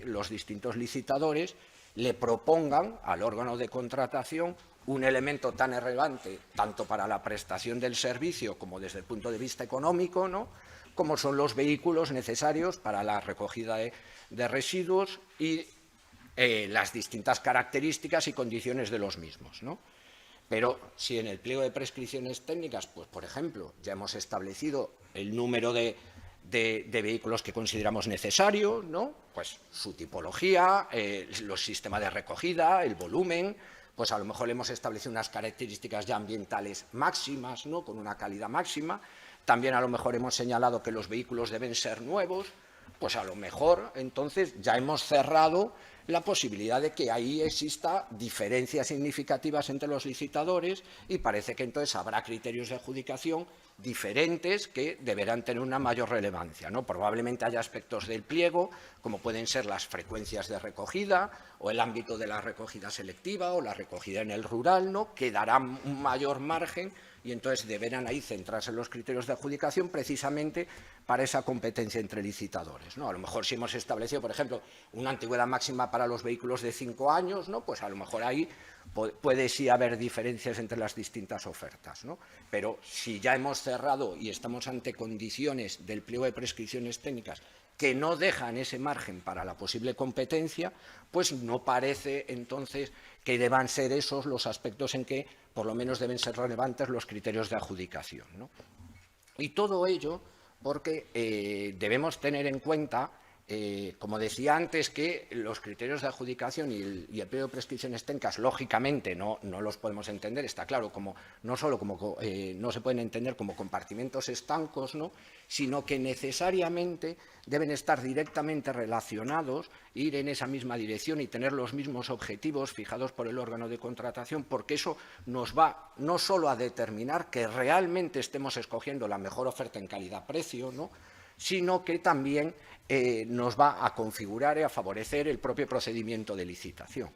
los distintos licitadores le propongan al órgano de contratación un elemento tan relevante, tanto para la prestación del servicio como desde el punto de vista económico, ¿no? Como son los vehículos necesarios para la recogida de residuos y las distintas características y condiciones de los mismos, ¿no? Pero si en el pliego de prescripciones técnicas, pues por ejemplo, ya hemos establecido el número de vehículos que consideramos necesario, ¿no? Pues su tipología, los sistemas de recogida, el volumen, pues a lo mejor hemos establecido unas características ya ambientales máximas, ¿no? Con una calidad máxima. También a lo mejor hemos señalado que los vehículos deben ser nuevos, pues a lo mejor entonces ya hemos cerrado la posibilidad de que ahí exista diferencias significativas entre los licitadores y parece que entonces habrá criterios de adjudicación diferentes que deberán tener una mayor relevancia, ¿no? Probablemente haya aspectos del pliego, como pueden ser las frecuencias de recogida o el ámbito de la recogida selectiva o la recogida en el rural, ¿no? Que darán un mayor margen y entonces deberán ahí centrarse en los criterios de adjudicación precisamente para esa competencia entre licitadores, ¿no? A lo mejor si hemos establecido, por ejemplo, una antigüedad máxima para los vehículos de 5 años, ¿no? Pues a lo mejor ahí puede sí haber diferencias entre las distintas ofertas, ¿no? Pero si ya hemos cerrado y estamos ante condiciones del pliego de prescripciones técnicas que no dejan ese margen para la posible competencia, pues no parece entonces que deban ser esos los aspectos en que por lo menos deben ser relevantes los criterios de adjudicación, ¿no? Y todo ello porque debemos tener en cuenta, como decía antes, que los criterios de adjudicación y el pliego de prescripciones técnicas, lógicamente, no los podemos entender, está claro, no solo no se pueden entender como compartimentos estancos, ¿no? Sino que necesariamente deben estar directamente relacionados, ir en esa misma dirección y tener los mismos objetivos fijados por el órgano de contratación, porque eso nos va no solo a determinar que realmente estemos escogiendo la mejor oferta en calidad-precio, ¿no? Sino que también nos va a configurar y a favorecer el propio procedimiento de licitación.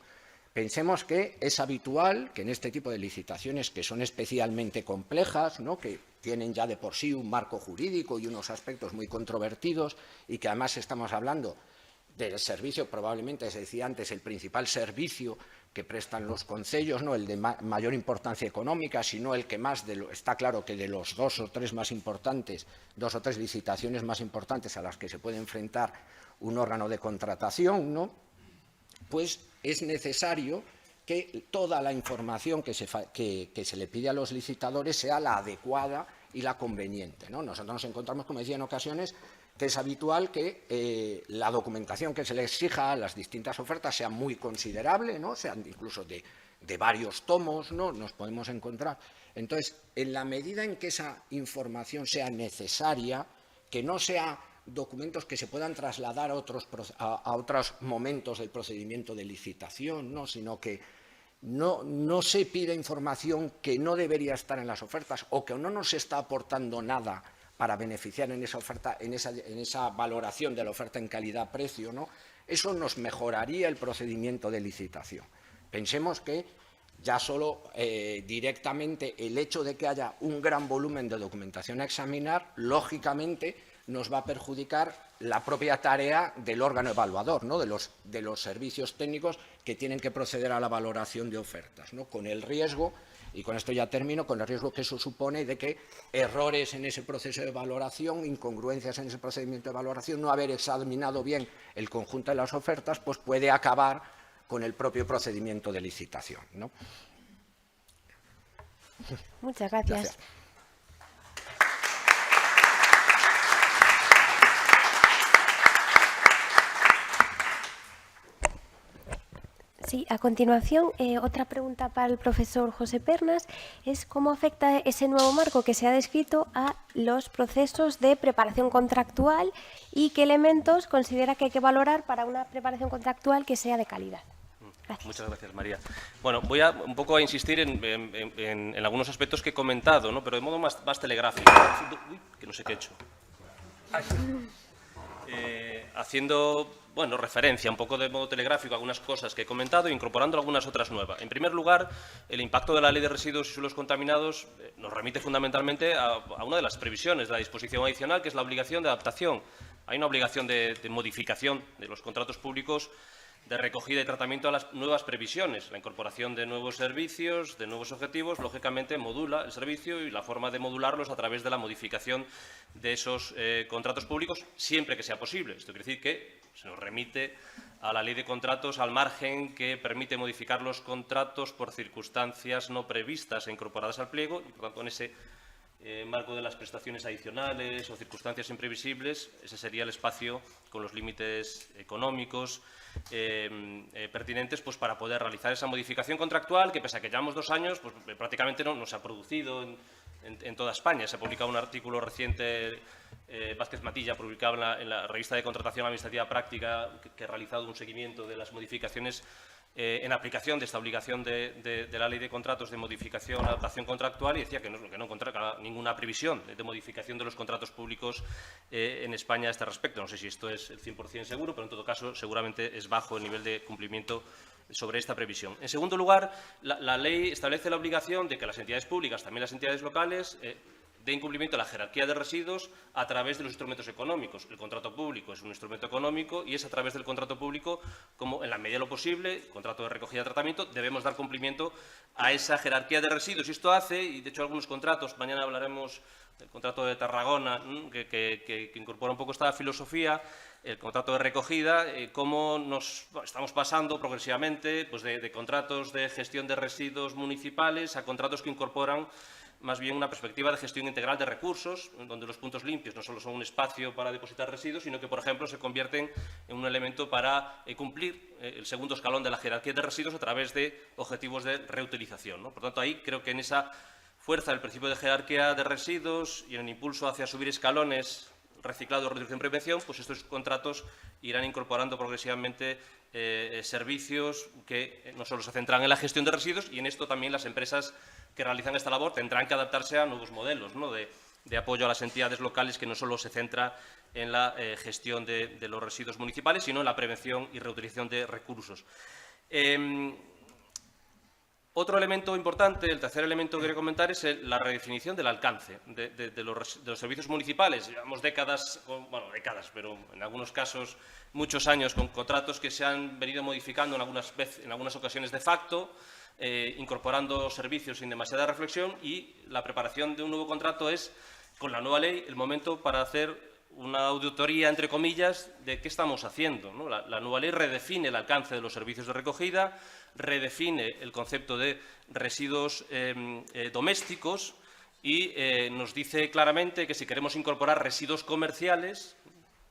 Pensemos que es habitual que en este tipo de licitaciones que son especialmente complejas, ¿no? Que tienen ya de por sí un marco jurídico y unos aspectos muy controvertidos y que además estamos hablando del servicio, probablemente, se decía antes, el principal servicio que prestan los concellos, ¿no? El de mayor importancia económica, sino el que más, está claro que de los 2 o 3 más importantes, 2 o 3 licitaciones más importantes a las que se puede enfrentar un órgano de contratación, ¿no? Pues es necesario que toda la información que se le pide a los licitadores sea la adecuada y la conveniente, ¿no? Nosotros nos encontramos, como decía en ocasiones, que es habitual que la documentación que se le exija a las distintas ofertas sea muy considerable, ¿no? Sean incluso de varios tomos, ¿no? Nos podemos encontrar. Entonces, en la medida en que esa información sea necesaria, que no sea documentos que se puedan trasladar a otros momentos del procedimiento de licitación, ¿no? Sino que no se pide información que no debería estar en las ofertas o que no nos está aportando nada para beneficiar en esa oferta, en esa valoración de la oferta en calidad-precio, ¿no? Eso nos mejoraría el procedimiento de licitación. Pensemos que ya solo directamente el hecho de que haya un gran volumen de documentación a examinar, lógicamente nos va a perjudicar la propia tarea del órgano evaluador, ¿no? de los servicios técnicos que tienen que proceder a la valoración de ofertas, ¿no? Con el riesgo, y con esto ya termino, con el riesgo que eso supone de que errores en ese proceso de valoración, incongruencias en ese procedimiento de valoración, no haber examinado bien el conjunto de las ofertas, pues puede acabar con el propio procedimiento de licitación, ¿no? Muchas gracias. Gracias. Sí, a continuación, otra pregunta para el profesor José Pernas es cómo afecta ese nuevo marco que se ha descrito a los procesos de preparación contractual y qué elementos considera que hay que valorar para una preparación contractual que sea de calidad. Gracias. Muchas gracias, María. Bueno, voy un poco a insistir en algunos aspectos que he comentado, ¿no? Pero de modo más telegráfico. Uy, que no sé qué he hecho. Haciendo referencia un poco de modo telegráfico a algunas cosas que he comentado e incorporando algunas otras nuevas. En primer lugar, el impacto de la Ley de Residuos y Suelos Contaminados nos remite fundamentalmente a una de las previsiones de la disposición adicional, que es la obligación de adaptación. Hay una obligación de modificación de los contratos públicos de recogida y tratamiento a las nuevas previsiones. La incorporación de nuevos servicios, de nuevos objetivos, lógicamente modula el servicio y la forma de modularlos a través de la modificación de esos contratos públicos, siempre que sea posible. Esto quiere decir que se nos remite a la Ley de Contratos al margen que permite modificar los contratos por circunstancias no previstas e incorporadas al pliego y, por tanto, en ese marco de las prestaciones adicionales o circunstancias imprevisibles, ese sería el espacio con los límites económicos pertinentes pues, para poder realizar esa modificación contractual que, pese a que llevamos 2 años, pues, prácticamente no se ha producido en toda España. Se ha publicado un artículo reciente, Vázquez Matilla, publicado en la revista de Contratación Administrativa Práctica, que ha realizado un seguimiento de las modificaciones en aplicación de esta obligación de la Ley de Contratos de modificación, adaptación contractual, y decía que no encontraba ninguna previsión de modificación de los contratos públicos en España a este respecto. No sé si esto es el 100% seguro, pero en todo caso seguramente es bajo el nivel de cumplimiento sobre esta previsión. En segundo lugar, la ley establece la obligación de que las entidades públicas, también las entidades locales, den cumplimiento a la jerarquía de residuos a través de los instrumentos económicos. El contrato público es un instrumento económico y es a través del contrato público como, en la medida de lo posible, el contrato de recogida y tratamiento, debemos dar cumplimiento a esa jerarquía de residuos. Y esto hace, y de hecho algunos contratos, mañana hablaremos del contrato de Tarragona, que incorpora un poco esta filosofía, el contrato de recogida, cómo estamos pasando progresivamente pues, de contratos de gestión de residuos municipales a contratos que incorporan más bien una perspectiva de gestión integral de recursos, donde los puntos limpios no solo son un espacio para depositar residuos, sino que, por ejemplo, se convierten en un elemento para cumplir el segundo escalón de la jerarquía de residuos a través de objetivos de reutilización, ¿no? Por tanto, ahí creo que en esa fuerza del principio de jerarquía de residuos y en el impulso hacia subir escalones, reciclado, reducción, prevención, pues estos contratos irán incorporando progresivamente servicios que no solo se centran en la gestión de residuos, y en esto también las empresas que realizan esta labor tendrán que adaptarse a nuevos modelos, ¿no? de apoyo a las entidades locales, que no solo se centra en la gestión de los residuos municipales, sino en la prevención y reutilización de recursos. Otro elemento importante, el tercer elemento que quería comentar, es la redefinición del alcance de los servicios municipales. Llevamos décadas, pero en algunos casos muchos años, con contratos que se han venido modificando en algunas ocasiones de facto, incorporando servicios sin demasiada reflexión, y la preparación de un nuevo contrato es, con la nueva ley, el momento para hacer una auditoría, entre comillas, de qué estamos haciendo, ¿no? La nueva ley redefine el alcance de los servicios de recogida, redefine el concepto de residuos domésticos y nos dice claramente que si queremos incorporar residuos comerciales,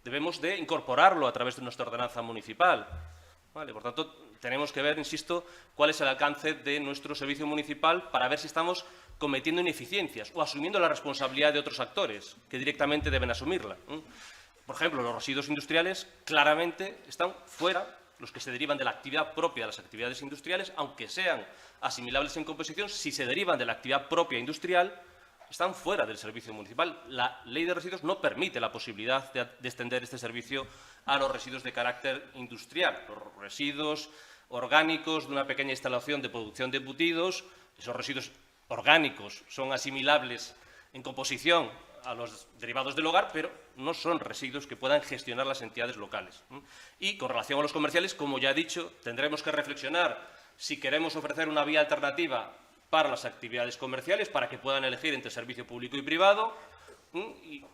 debemos de incorporarlo a través de nuestra ordenanza municipal. ¿Vale? Por tanto, tenemos que ver, insisto, cuál es el alcance de nuestro servicio municipal para ver si estamos cometiendo ineficiencias o asumiendo la responsabilidad de otros actores que directamente deben asumirla. Por ejemplo, los residuos industriales claramente están fuera, los que se derivan de la actividad propia de las actividades industriales, aunque sean asimilables en composición, si se derivan de la actividad propia industrial, están fuera del servicio municipal. La ley de residuos no permite la posibilidad de extender este servicio a los residuos de carácter industrial. Los residuos orgánicos de una pequeña instalación de producción de embutidos, esos residuos orgánicos son asimilables en composición a los derivados del hogar, pero no son residuos que puedan gestionar las entidades locales. Y con relación a los comerciales, como ya he dicho, tendremos que reflexionar si queremos ofrecer una vía alternativa para las actividades comerciales, para que puedan elegir entre servicio público y privado,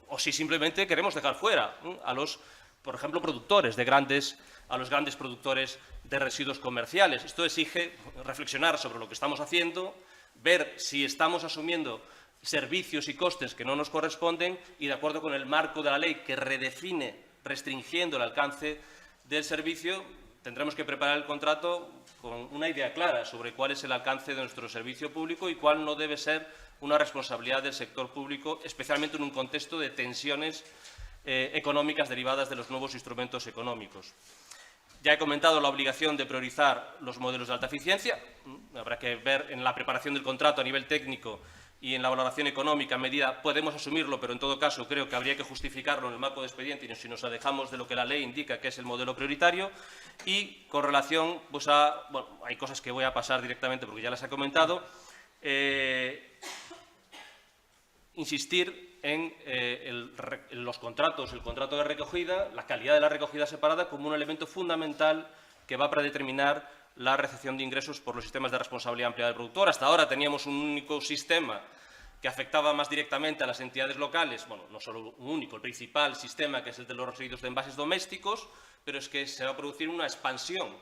o si simplemente queremos dejar fuera a los, por ejemplo, a los grandes productores de residuos comerciales. Esto exige reflexionar sobre lo que estamos haciendo, ver si estamos asumiendo servicios y costes que no nos corresponden y, de acuerdo con el marco de la ley que redefine, restringiendo el alcance del servicio, tendremos que preparar el contrato con una idea clara sobre cuál es el alcance de nuestro servicio público y cuál no debe ser una responsabilidad del sector público, especialmente en un contexto de tensiones económicas derivadas de los nuevos instrumentos económicos. Ya he comentado la obligación de priorizar los modelos de alta eficiencia. Habrá que ver en la preparación del contrato a nivel técnico y en la valoración económica en medida podemos asumirlo, pero en todo caso creo que habría que justificarlo en el marco de expediente y si nos alejamos de lo que la ley indica que es el modelo prioritario. Y con relación pues hay cosas que voy a pasar directamente porque ya las he comentado, insistir en los contratos, el contrato de recogida, la calidad de la recogida separada como un elemento fundamental que va a predeterminar la recepción de ingresos por los sistemas de responsabilidad ampliada del productor. Hasta ahora teníamos un único sistema que afectaba más directamente a las entidades locales, bueno, no solo un único, el principal sistema, que es el de los residuos de envases domésticos, pero es que se va a producir una expansión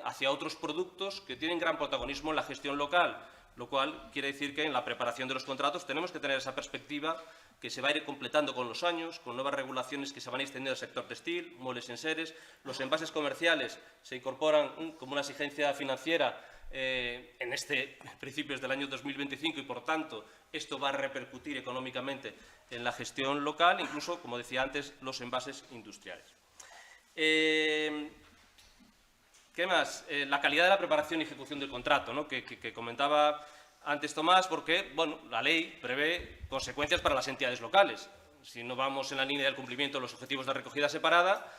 hacia otros productos que tienen gran protagonismo en la gestión local, lo cual quiere decir que en la preparación de los contratos tenemos que tener esa perspectiva que se va a ir completando con los años, con nuevas regulaciones que se van a extender al sector textil, muebles y enseres. Los envases comerciales se incorporan como una exigencia financiera en principios del año 2025 y, por tanto, esto va a repercutir económicamente en la gestión local, incluso, como decía antes, los envases industriales. ¿Qué más? La calidad de la preparación y ejecución del contrato, ¿no? que comentaba antes Tomás, porque bueno, la ley prevé consecuencias para las entidades locales. Si no vamos en la línea del cumplimiento de los objetivos de recogida separada,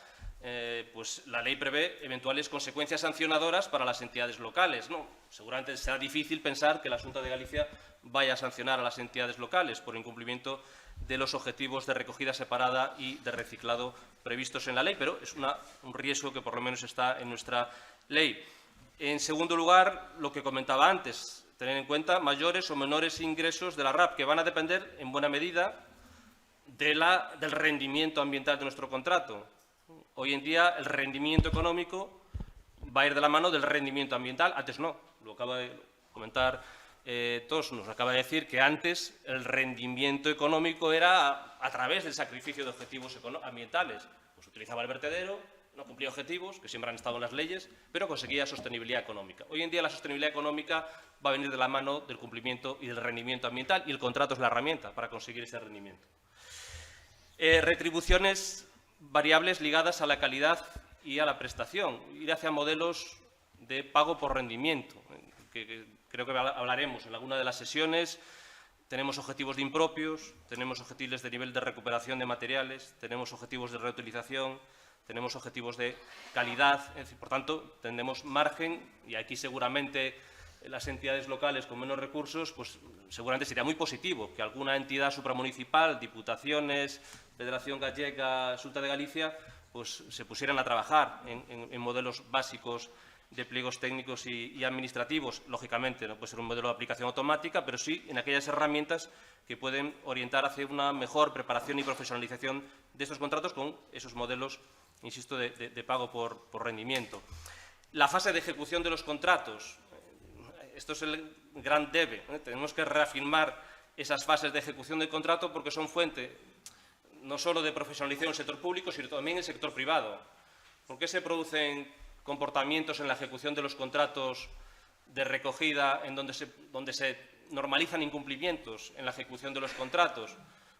pues la ley prevé eventuales consecuencias sancionadoras para las entidades locales, ¿no? Seguramente será difícil pensar que la Xunta de Galicia vaya a sancionar a las entidades locales por incumplimiento de los objetivos de recogida separada y de reciclado previstos en la ley, pero es un riesgo que por lo menos está en nuestra ley. En segundo lugar, lo que comentaba antes, tener en cuenta mayores o menores ingresos de la RAP, que van a depender en buena medida del rendimiento ambiental de nuestro contrato. Hoy en día el rendimiento económico va a ir de la mano del rendimiento ambiental, antes no, lo acaba de comentar Tos, nos acaba de decir que antes el rendimiento económico era a través del sacrificio de objetivos ambientales. Pues utilizaba el vertedero, no cumplía objetivos, que siempre han estado en las leyes, pero conseguía sostenibilidad económica. Hoy en día la sostenibilidad económica va a venir de la mano del cumplimiento y del rendimiento ambiental, y el contrato es la herramienta para conseguir ese rendimiento. Retribuciones variables ligadas a la calidad y a la prestación, ir hacia modelos de pago por rendimiento, que creo que hablaremos en alguna de las sesiones. Tenemos objetivos de impropios, tenemos objetivos de nivel de recuperación de materiales, tenemos objetivos de reutilización, tenemos objetivos de calidad, es decir, por tanto, tendremos margen, y aquí seguramente las entidades locales con menos recursos, pues seguramente sería muy positivo que alguna entidad supramunicipal, diputaciones, Federación Gallega, Xunta de Galicia, pues se pusieran a trabajar en modelos básicos de pliegos técnicos y administrativos. Lógicamente, no puede ser un modelo de aplicación automática, pero sí en aquellas herramientas que pueden orientar hacia una mejor preparación y profesionalización de estos contratos con esos modelos, insisto, de pago por rendimiento. La fase de ejecución de los contratos. Esto es el gran debe. Tenemos que reafirmar esas fases de ejecución del contrato porque son fuente no solo de profesionalización del sector público, sino también del sector privado. ¿Por qué se producen comportamientos en la ejecución de los contratos de recogida en donde se normalizan incumplimientos en la ejecución de los contratos?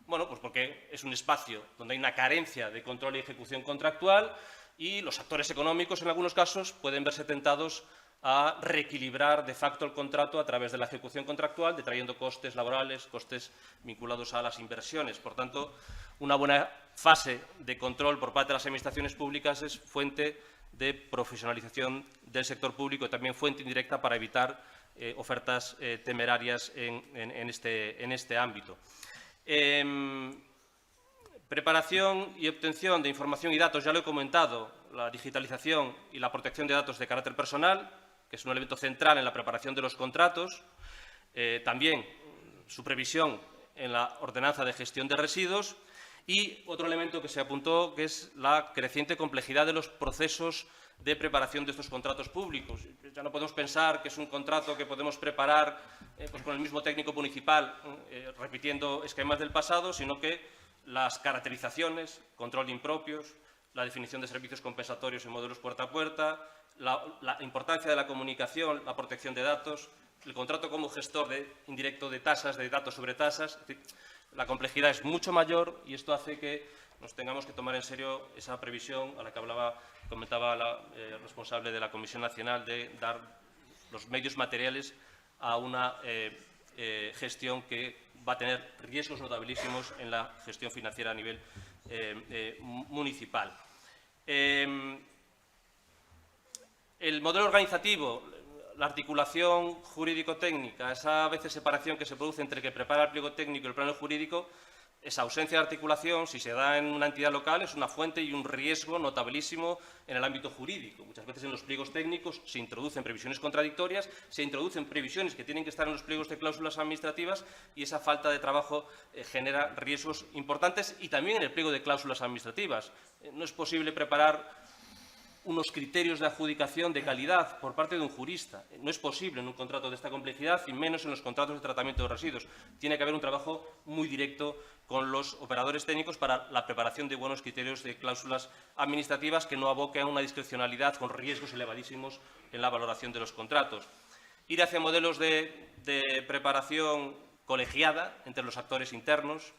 Bueno, pues porque es un espacio donde hay una carencia de control y ejecución contractual y los actores económicos, en algunos casos, pueden verse tentados a reequilibrar de facto el contrato a través de la ejecución contractual, detrayendo costes laborales, costes vinculados a las inversiones. Por tanto, una buena fase de control por parte de las administraciones públicas es fuente de profesionalización del sector público y también fuente indirecta para evitar ofertas temerarias en este ámbito. Preparación y obtención de información y datos, ya lo he comentado, la digitalización y la protección de datos de carácter personal, que es un elemento central en la preparación de los contratos. También su previsión en la ordenanza de gestión de residuos. Y otro elemento que se apuntó, que es la creciente complejidad de los procesos de preparación de estos contratos públicos. Ya no podemos pensar que es un contrato que podemos preparar pues con el mismo técnico municipal, repitiendo esquemas del pasado, sino que las caracterizaciones, control de impropios, la definición de servicios compensatorios en modelos puerta a puerta, la importancia de la comunicación, la protección de datos, el contrato como gestor indirecto de tasas, de datos sobre tasas. Es decir, la complejidad es mucho mayor y esto hace que nos tengamos que tomar en serio esa previsión a la que comentaba la responsable de la Comisión Nacional de dar los medios materiales a una gestión que va a tener riesgos notabilísimos en la gestión financiera a nivel municipal. El modelo organizativo, la articulación jurídico-técnica, esa a veces separación que se produce entre el que prepara el pliego técnico y el plano jurídico, Esa ausencia de articulación, si se da en una entidad local, es una fuente y un riesgo notabilísimo en el ámbito jurídico. Muchas veces en los pliegos técnicos se introducen previsiones contradictorias, se introducen previsiones que tienen que estar en los pliegos de cláusulas administrativas y esa falta de trabajo genera riesgos importantes y también en el pliego de cláusulas administrativas. No es posible preparar unos criterios de adjudicación de calidad por parte de un jurista. No es posible en un contrato de esta complejidad y menos en los contratos de tratamiento de residuos. Tiene que haber un trabajo muy directo con los operadores técnicos para la preparación de buenos criterios de cláusulas administrativas que no aboquen a una discrecionalidad con riesgos elevadísimos en la valoración de los contratos. Ir hacia modelos de preparación colegiada entre los actores internos.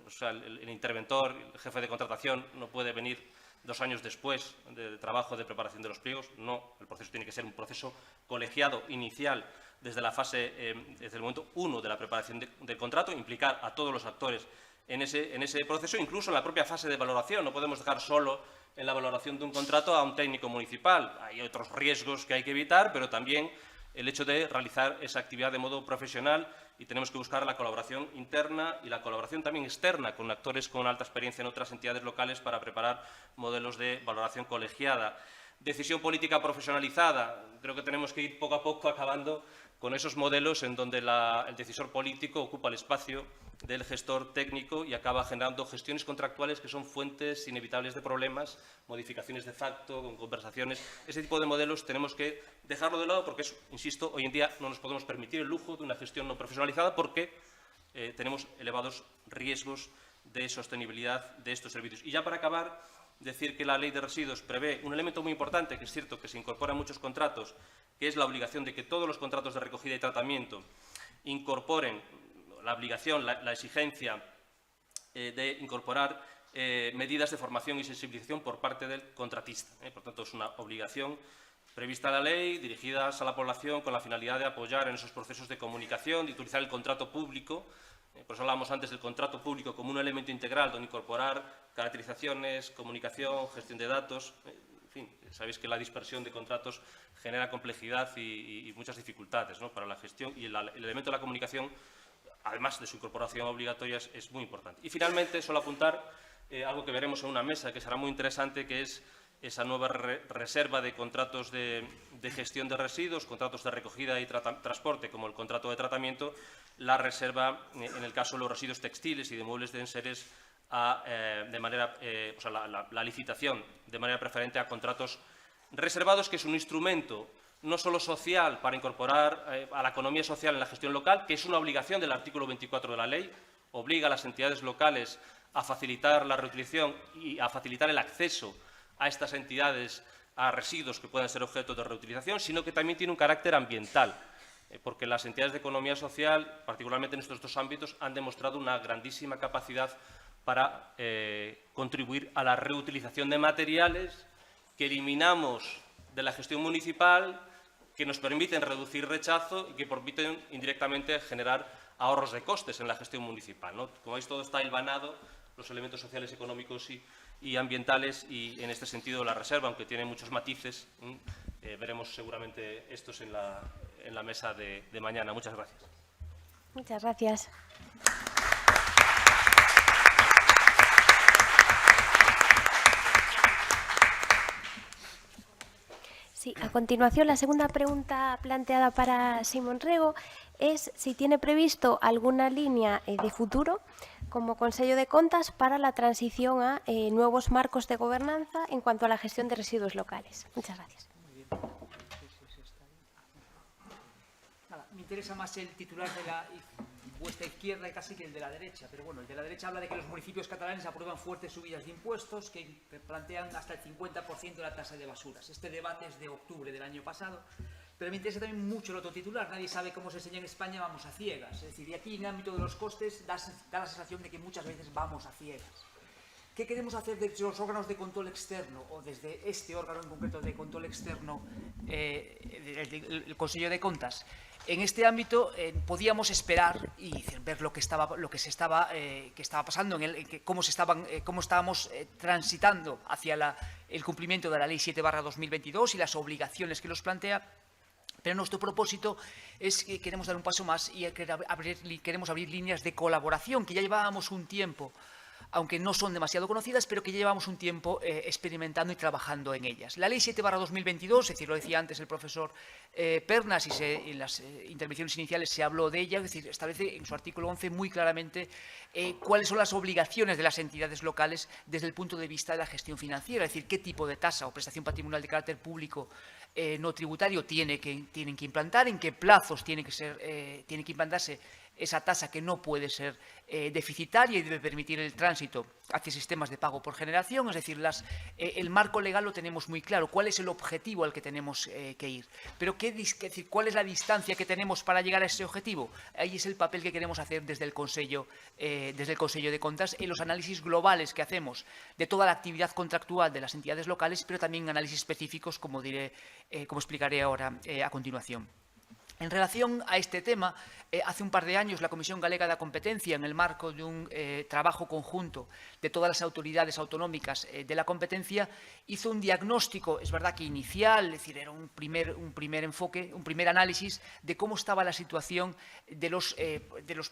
O sea, el interventor, el jefe de contratación no puede venir 2 años después de trabajo de preparación de los pliegos. No, el proceso tiene que ser un proceso colegiado inicial desde la fase, desde el momento 1 de la preparación del contrato, implicar a todos los actores en ese proceso, incluso en la propia fase de valoración. No podemos dejar solo en la valoración de un contrato a un técnico municipal. Hay otros riesgos que hay que evitar, pero también el hecho de realizar esa actividad de modo profesional y tenemos que buscar la colaboración interna y la colaboración también externa con actores con alta experiencia en otras entidades locales para preparar modelos de valoración colegiada. Decisión política profesionalizada. Creo que tenemos que ir poco a poco acabando con esos modelos en donde el decisor político ocupa el espacio del gestor técnico y acaba generando gestiones contractuales que son fuentes inevitables de problemas, modificaciones de facto, con conversaciones. Ese tipo de modelos tenemos que dejarlo de lado porque, insisto, hoy en día no nos podemos permitir el lujo de una gestión no profesionalizada porque tenemos elevados riesgos de sostenibilidad de estos servicios. Y ya para acabar, decir que la Ley de Residuos prevé un elemento muy importante, que es cierto que se incorpora en muchos contratos, que es la obligación de que todos los contratos de recogida y tratamiento incorporen la obligación, la exigencia de incorporar medidas de formación y sensibilización por parte del contratista. Por tanto, es una obligación prevista en la ley, dirigidas a la población con la finalidad de apoyar en esos procesos de comunicación, de utilizar el contrato público. Por eso hablábamos antes del contrato público como un elemento integral donde incorporar caracterizaciones, comunicación, gestión de datos. En fin, sabéis que la dispersión de contratos genera complejidad y muchas dificultades, ¿no?, para la gestión, y el elemento de la comunicación, además de su incorporación obligatoria, es muy importante. Y finalmente, solo apuntar algo que veremos en una mesa que será muy interesante, que es esa nueva reserva de contratos de gestión de residuos, contratos de recogida y transporte, como el contrato de tratamiento, la reserva en el caso de los residuos textiles y de muebles de enseres la licitación de manera preferente a contratos reservados, que es un instrumento no solo social para incorporar a la economía social en la gestión local, que es una obligación del artículo 24 de la ley, obliga a las entidades locales a facilitar la reutilización y a facilitar el acceso a estas entidades a residuos que puedan ser objeto de reutilización, sino que también tiene un carácter ambiental, porque las entidades de economía social, particularmente en estos 2 ámbitos, han demostrado una grandísima capacidad para contribuir a la reutilización de materiales que eliminamos de la gestión municipal, que nos permiten reducir rechazo y que permiten indirectamente generar ahorros de costes en la gestión municipal, ¿no? Como veis, todo está hilvanado, los elementos sociales, económicos y ambientales, y en este sentido la reserva, aunque tiene muchos matices, veremos seguramente estos en la mesa de mañana. Muchas gracias. Muchas gracias. Sí, a continuación, la segunda pregunta planteada para Simón Rego es si tiene previsto alguna línea de futuro como Consello de Contas para la transición a nuevos marcos de gobernanza en cuanto a la gestión de residuos locales. Muchas gracias. Nada, me interesa más el titular de vuestra izquierda casi que el de la derecha, pero bueno, el de la derecha habla de que los municipios catalanes aprueban fuertes subidas de impuestos que plantean hasta el 50% de la tasa de basuras. Este debate es de octubre del año pasado, pero me interesa también mucho el otro titular. Nadie sabe cómo se enseña en España, vamos a ciegas. Es decir, y aquí en el ámbito de los costes da la sensación de que muchas veces vamos a ciegas. ¿Qué queremos hacer desde los órganos de control externo o desde este órgano en concreto de control externo, el Consello de Contas? En este ámbito podíamos esperar y ver lo que estaba pasando, cómo estábamos transitando hacia el cumplimiento de la Ley 7/2022 y las obligaciones que nos plantea, Pero nuestro propósito es que queremos dar un paso más y queremos abrir líneas de colaboración que ya llevábamos un tiempo, aunque no son demasiado conocidas, pero que ya llevamos un tiempo experimentando y trabajando en ellas. La Ley 7/2022, es decir, lo decía antes el profesor Pernas, y en las intervenciones iniciales se habló de ella, es decir, establece en su artículo 11 muy claramente cuáles son las obligaciones de las entidades locales desde el punto de vista de la gestión financiera, es decir, qué tipo de tasa o prestación patrimonial de carácter público no tributario tienen que implantar, en qué plazos tiene que implantarse esa tasa que no puede ser deficitaria y debe permitir el tránsito hacia sistemas de pago por generación. Es decir, el marco legal lo tenemos muy claro, cuál es el objetivo al que tenemos que ir. Pero ¿cuál es la distancia que tenemos para llegar a ese objetivo? Ahí es el papel que queremos hacer desde el Consejo de Contas en los análisis globales que hacemos de toda la actividad contractual de las entidades locales, pero también análisis específicos, como explicaré ahora a continuación. En relación a este tema, hace un par de años la Comisión Galega da Competencia, en el marco de un trabajo conjunto de todas las autoridades autonómicas de la competencia, hizo un diagnóstico, es verdad que inicial, es decir, era un primer enfoque, un primer análisis de cómo estaba la situación de los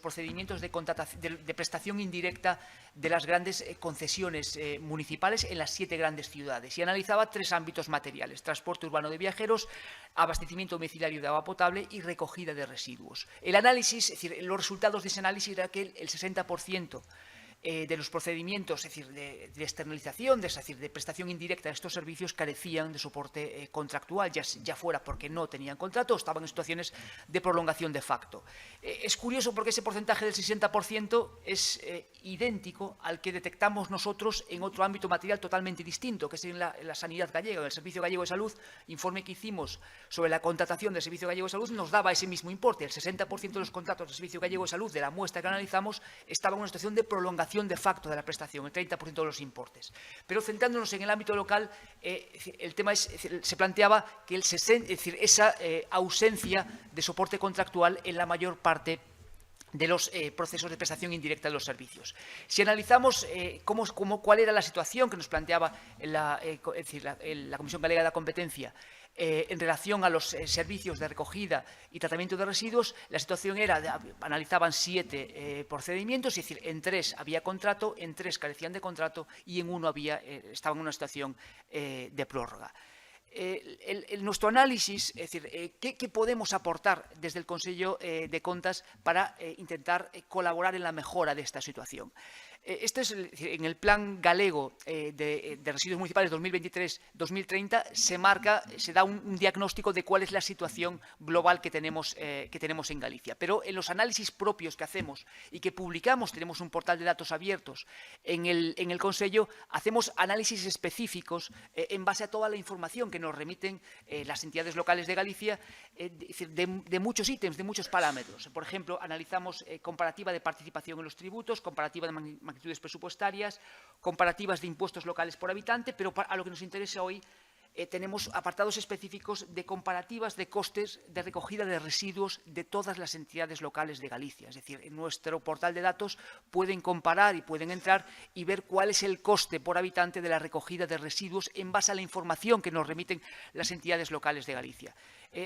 procedimientos de prestación indirecta de las grandes concesiones municipales en las 7 grandes ciudades, y analizaba 3 ámbitos materiales: transporte urbano de viajeros, abastecimiento domiciliario de agua potable y recogida de residuos. El análisis, es decir, los resultados de ese análisis era que el 60% de los procedimientos, es decir, de externalización, es decir, de prestación indirecta de estos servicios, carecían de soporte contractual, ya fuera porque no tenían contrato o estaban en situaciones de prolongación de facto. Es curioso porque ese porcentaje del 60% es idéntico al que detectamos nosotros en otro ámbito material totalmente distinto, que es en la sanidad gallega, en el Servicio Gallego de Salud. Informe que hicimos sobre la contratación del Servicio Gallego de Salud nos daba ese mismo importe. El 60% de los contratos del Servicio Gallego de Salud, de la muestra que analizamos, estaban en una situación de prolongación de facto de la prestación, el 30% de los importes. Pero centrándonos en el ámbito local, el tema se planteaba que esa ausencia de soporte contractual en la mayor parte de los procesos de prestación indirecta de los servicios. Si analizamos cuál era la situación que nos planteaba la Comisión Galega de la Competencia en relación a los servicios de recogida y tratamiento de residuos, la situación era, analizaban 7 procedimientos, es decir, en 3 había contrato, en 3 carecían de contrato y en 1 estaban en una situación de prórroga. Nuestro análisis, es decir, ¿qué podemos aportar desde el Consejo de Contas para intentar colaborar en la mejora de esta situación? Este es en el Plan Galego de Residuos Municipales 2023-2030 se da un diagnóstico de cuál es la situación global que tenemos en Galicia. Pero en los análisis propios que hacemos y que publicamos, tenemos un portal de datos abiertos en el Consejo, hacemos análisis específicos en base a toda la información que nos remiten las entidades locales de Galicia de muchos ítems, de muchos parámetros. Por ejemplo, analizamos comparativa de participación en los tributos, comparativa de magnitudes presupuestarias, comparativas de impuestos locales por habitante, pero a lo que nos interesa hoy tenemos apartados específicos de comparativas de costes de recogida de residuos de todas las entidades locales de Galicia. Es decir, en nuestro portal de datos pueden comparar y pueden entrar y ver cuál es el coste por habitante de la recogida de residuos en base a la información que nos remiten las entidades locales de Galicia.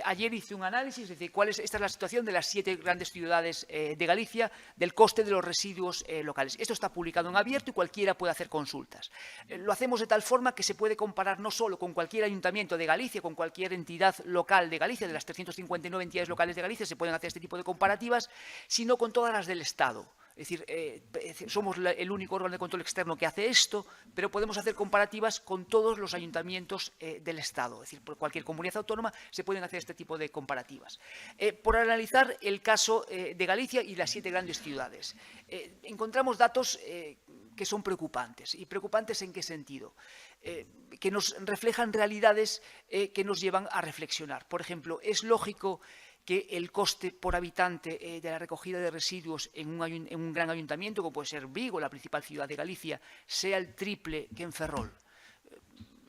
Ayer hice un análisis, es decir, esta es la situación de las 7 grandes ciudades de Galicia, del coste de los residuos locales. Esto está publicado en abierto y cualquiera puede hacer consultas. Lo hacemos de tal forma que se puede comparar no solo con cualquier ayuntamiento de Galicia, con cualquier entidad local de Galicia, de las 359 entidades locales de Galicia, se pueden hacer este tipo de comparativas, sino con todas las del Estado. Es decir, somos el único órgano de control externo que hace esto, pero podemos hacer comparativas con todos los ayuntamientos del Estado. Es decir, por cualquier comunidad autónoma se pueden hacer este tipo de comparativas. Por analizar el caso de Galicia y las 7 grandes ciudades, encontramos datos que son preocupantes. ¿Y preocupantes en qué sentido? Que nos reflejan realidades que nos llevan a reflexionar. Por ejemplo, es lógico que el coste por habitante de la recogida de residuos en un gran ayuntamiento, como puede ser Vigo, la principal ciudad de Galicia, sea el triple que en Ferrol.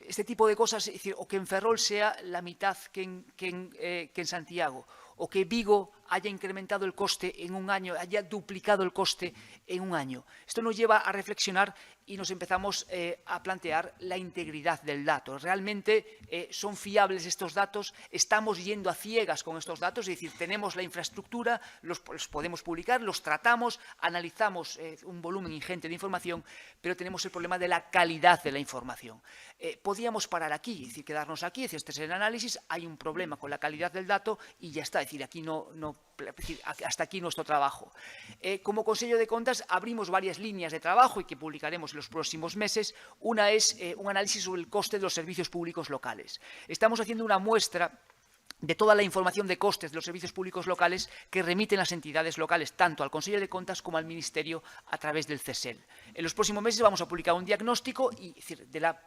Este tipo de cosas, es decir, o que en Ferrol sea la mitad que en Santiago, o que Vigo haya incrementado el coste en un año, haya duplicado el coste en un año. Esto nos lleva a reflexionar y nos empezamos a plantear la integridad del dato. ¿Realmente son fiables estos datos? ¿Estamos yendo a ciegas con estos datos? Es decir, tenemos la infraestructura, los podemos publicar, los tratamos, analizamos un volumen ingente de información, pero tenemos el problema de la calidad de la información. Podíamos parar aquí, es decir, quedarnos aquí, es decir, este es el análisis, hay un problema con la calidad del dato y ya está, es decir, aquí hasta aquí nuestro trabajo. Como Consejo de Contas abrimos varias líneas de trabajo y que publicaremos en los próximos meses. Una es un análisis sobre el coste de los servicios públicos locales. Estamos haciendo una muestra de toda la información de costes de los servicios públicos locales que remiten las entidades locales, tanto al Consejo de Contas como al Ministerio a través del CESEL. En los próximos meses vamos a publicar un diagnóstico de la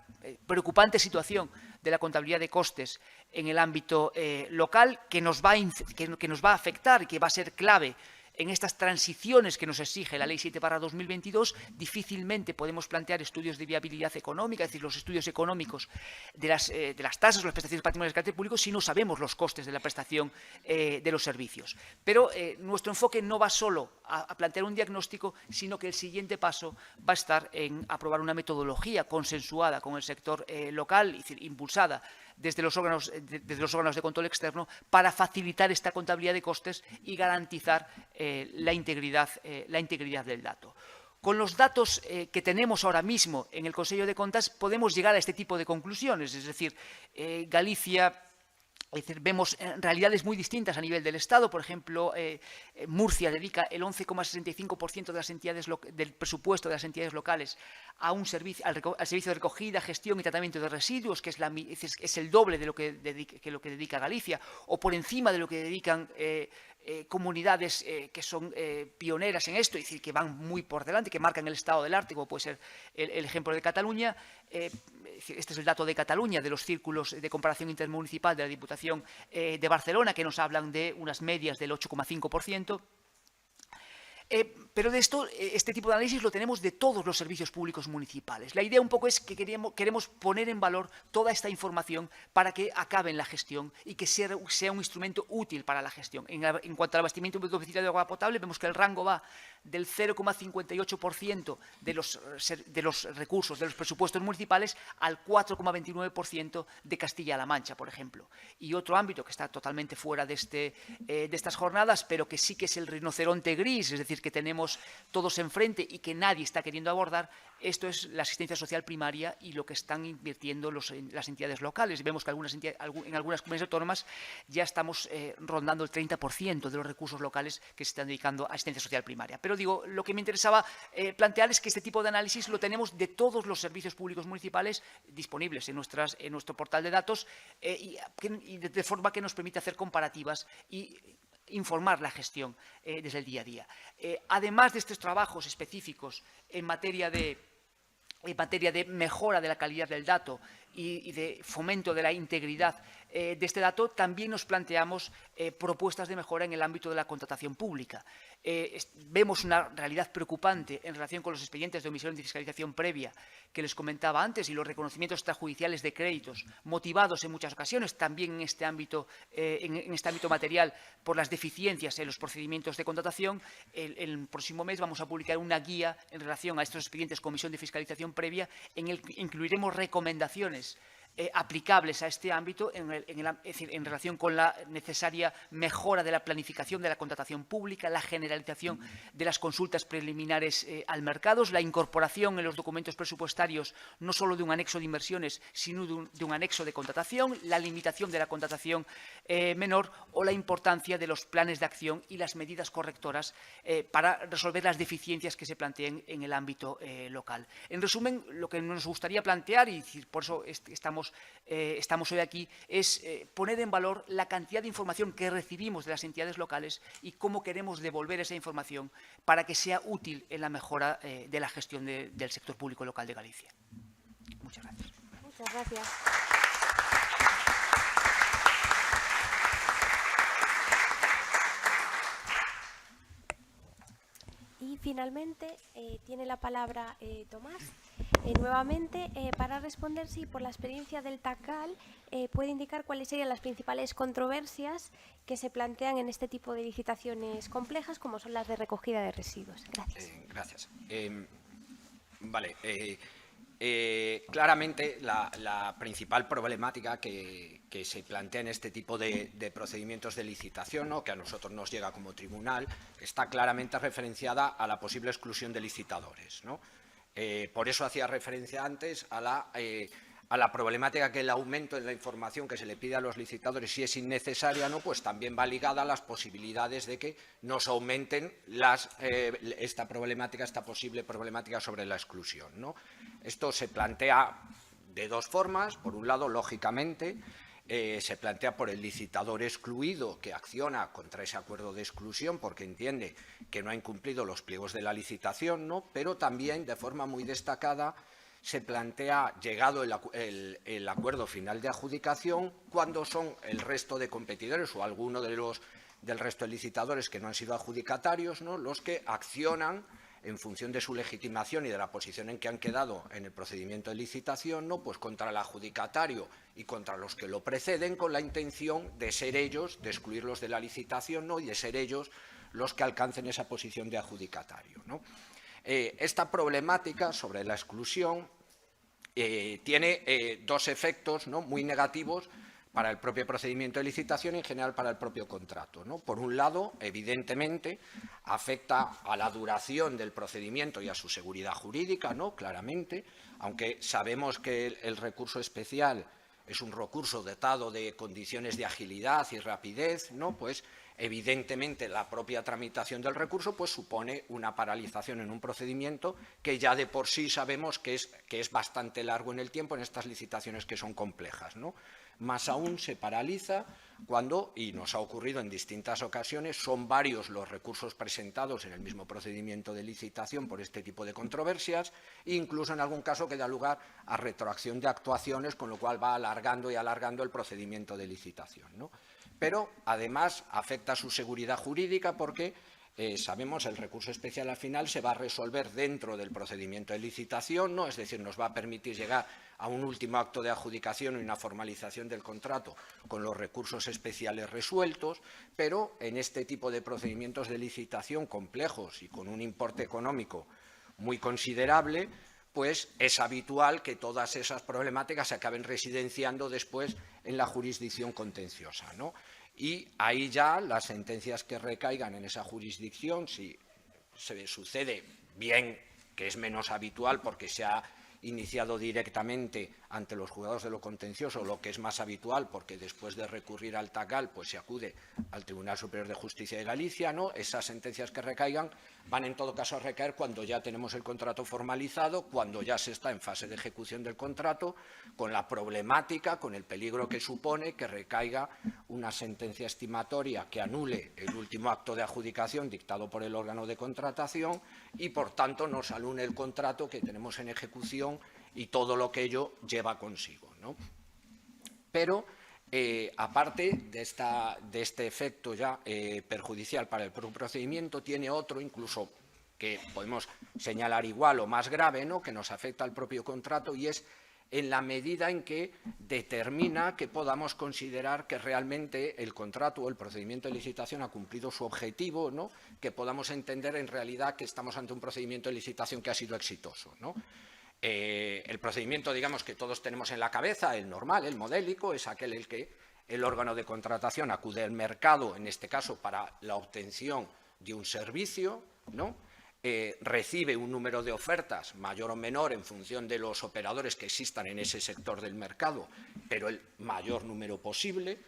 preocupante situación de la contabilidad de costes en el ámbito local que nos va a afectar y que va a ser clave en estas transiciones que nos exige la Ley 7/2022. Difícilmente podemos plantear estudios de viabilidad económica, es decir, los estudios económicos de las tasas o las prestaciones patrimoniales de carácter público, si no sabemos los costes de la prestación de los servicios. Pero nuestro enfoque no va solo a plantear un diagnóstico, sino que el siguiente paso va a estar en aprobar una metodología consensuada con el sector local, es decir, impulsada desde los órganos de control externo para facilitar esta contabilidad de costes y garantizar la integridad del dato. Con los datos que tenemos ahora mismo en el Consejo de Contas podemos llegar a este tipo de conclusiones, es decir, Galicia... Es decir, vemos realidades muy distintas a nivel del Estado. Por ejemplo, Murcia dedica el 11,65% de las entidades del presupuesto de las entidades locales a un servicio, al servicio de recogida, gestión y tratamiento de residuos, que es el doble de lo que dedica Galicia, o por encima de lo que dedican comunidades que son pioneras en esto, es decir, que van muy por delante, que marcan el estado del arte, como puede ser el ejemplo de Cataluña. Este es el dato de Cataluña, de los círculos de comparación intermunicipal de la Diputación de Barcelona, que nos hablan de unas medias del 8,5%. Pero de esto, este tipo de análisis lo tenemos de todos los servicios públicos municipales. La idea un poco es que queremos poner en valor toda esta información para que acabe en la gestión y que sea un instrumento útil para la gestión. En cuanto al abastecimiento domiciliario de agua potable, vemos que el rango va del 0,58% de los recursos de los presupuestos municipales al 4,29% de Castilla-La Mancha, por ejemplo. Y otro ámbito que está totalmente fuera de estas jornadas, pero que sí que es el rinoceronte gris, es decir, que tenemos todos enfrente y que nadie está queriendo abordar, esto es la asistencia social primaria y lo que están invirtiendo las entidades locales. Vemos que en algunas comunidades autónomas ya estamos rondando el 30% de los recursos locales que se están dedicando a asistencia social primaria. Pero digo, lo que me interesaba plantear es que este tipo de análisis lo tenemos de todos los servicios públicos municipales disponibles en nuestro portal de datos y de forma que nos permite hacer comparativas y informar la gestión desde el día a día. Además de estos trabajos específicos en materia de mejora de la calidad del dato y de fomento de la integridad de este dato, también nos planteamos propuestas de mejora en el ámbito de la contratación pública. Vemos una realidad preocupante en relación con los expedientes de omisión de fiscalización previa que les comentaba antes y los reconocimientos extrajudiciales de créditos, motivados en muchas ocasiones también en este ámbito material por las deficiencias en los procedimientos de contratación. El próximo mes vamos a publicar una guía en relación a estos expedientes con omisión de fiscalización previa, en el que incluiremos recomendaciones aplicables a este ámbito es decir, en relación con la necesaria mejora de la planificación de la contratación pública, la generalización de las consultas preliminares al mercado, la incorporación en los documentos presupuestarios no solo de un anexo de inversiones, sino de un anexo de contratación, la limitación de la contratación menor o la importancia de los planes de acción y las medidas correctoras para resolver las deficiencias que se planteen en el ámbito local. En resumen, lo que nos gustaría plantear, y por eso estamos hoy aquí, es poner en valor la cantidad de información que recibimos de las entidades locales y cómo queremos devolver esa información para que sea útil en la mejora de la gestión del sector público local de Galicia. Muchas gracias. Muchas gracias. Y finalmente tiene la palabra Tomás. nuevamente, para responder si por la experiencia del TACAL puede indicar cuáles serían las principales controversias que se plantean en este tipo de licitaciones complejas, como son las de recogida de residuos. Gracias. Gracias. Vale. Claramente, la principal problemática que se plantea en este tipo de procedimientos de licitación, ¿no?, que a nosotros nos llega como tribunal, está claramente referenciada a la posible exclusión de licitadores, ¿no? Por eso hacía referencia antes a la problemática que el aumento en la información que se le pide a los licitadores, si es innecesaria, ¿no?, pues también va ligada a las posibilidades de que nos aumenten esta posible problemática sobre la exclusión, ¿no? Esto se plantea de dos formas. Por un lado, lógicamente, se plantea por el licitador excluido, que acciona contra ese acuerdo de exclusión porque entiende que no ha incumplido los pliegos de la licitación, ¿no?, pero también, de forma muy destacada, se plantea, llegado el acuerdo final de adjudicación, cuando son el resto de competidores o alguno del resto de licitadores que no han sido adjudicatarios, ¿no?, los que accionan en función de su legitimación y de la posición en que han quedado en el procedimiento de licitación, ¿no?, pues contra el adjudicatario y contra los que lo preceden, con la intención de ser ellos, de excluirlos de la licitación, ¿no?, y de ser ellos los que alcancen esa posición de adjudicatario, ¿no? Esta problemática sobre la exclusión tiene dos efectos, ¿no?, muy negativos para el propio procedimiento de licitación y, en general, para el propio contrato, ¿no? Por un lado, evidentemente, afecta a la duración del procedimiento y a su seguridad jurídica, ¿no?, claramente, aunque sabemos que el recurso especial es un recurso dotado de condiciones de agilidad y rapidez, ¿no?, pues evidentemente la propia tramitación del recurso pues supone una paralización en un procedimiento que ya de por sí sabemos que es bastante largo en el tiempo en estas licitaciones que son complejas, ¿no? Más aún se paraliza cuando, y nos ha ocurrido en distintas ocasiones, son varios los recursos presentados en el mismo procedimiento de licitación por este tipo de controversias, e incluso en algún caso que da lugar a retroacción de actuaciones, con lo cual va alargando y alargando el procedimiento de licitación, ¿no? Pero, además, afecta a su seguridad jurídica porque, sabemos, el recurso especial al final se va a resolver dentro del procedimiento de licitación, ¿no? Es decir, nos va a permitir llegar a un último acto de adjudicación y una formalización del contrato con los recursos especiales resueltos, pero en este tipo de procedimientos de licitación complejos y con un importe económico muy considerable, pues es habitual que todas esas problemáticas se acaben residenciando después en la jurisdicción contenciosa, ¿no? Y ahí ya las sentencias que recaigan en esa jurisdicción, si se sucede bien, que es menos habitual porque se ha iniciado directamente ante los juzgados de lo contencioso, lo que es más habitual porque después de recurrir al TACAL pues se acude al Tribunal Superior de Justicia de Galicia, ¿no? Esas sentencias que recaigan van en todo caso a recaer cuando ya tenemos el contrato formalizado, cuando ya se está en fase de ejecución del contrato, con la problemática, con el peligro que supone que recaiga una sentencia estimatoria que anule el último acto de adjudicación dictado por el órgano de contratación y, por tanto, nos anule el contrato que tenemos en ejecución y todo lo que ello lleva consigo, ¿no? Pero, aparte de este efecto ya perjudicial para el propio procedimiento, tiene otro, incluso que podemos señalar igual o más grave, ¿no?, que nos afecta al propio contrato, y es en la medida en que determina que podamos considerar que realmente el contrato o el procedimiento de licitación ha cumplido su objetivo, ¿no?, que podamos entender en realidad que estamos ante un procedimiento de licitación que ha sido exitoso, ¿no? El procedimiento, digamos, que todos tenemos en la cabeza, el normal, el modélico, es aquel en el que el órgano de contratación acude al mercado, en este caso para la obtención de un servicio, ¿no? Recibe un número de ofertas mayor o menor en función de los operadores que existan en ese sector del mercado, pero el mayor número posible,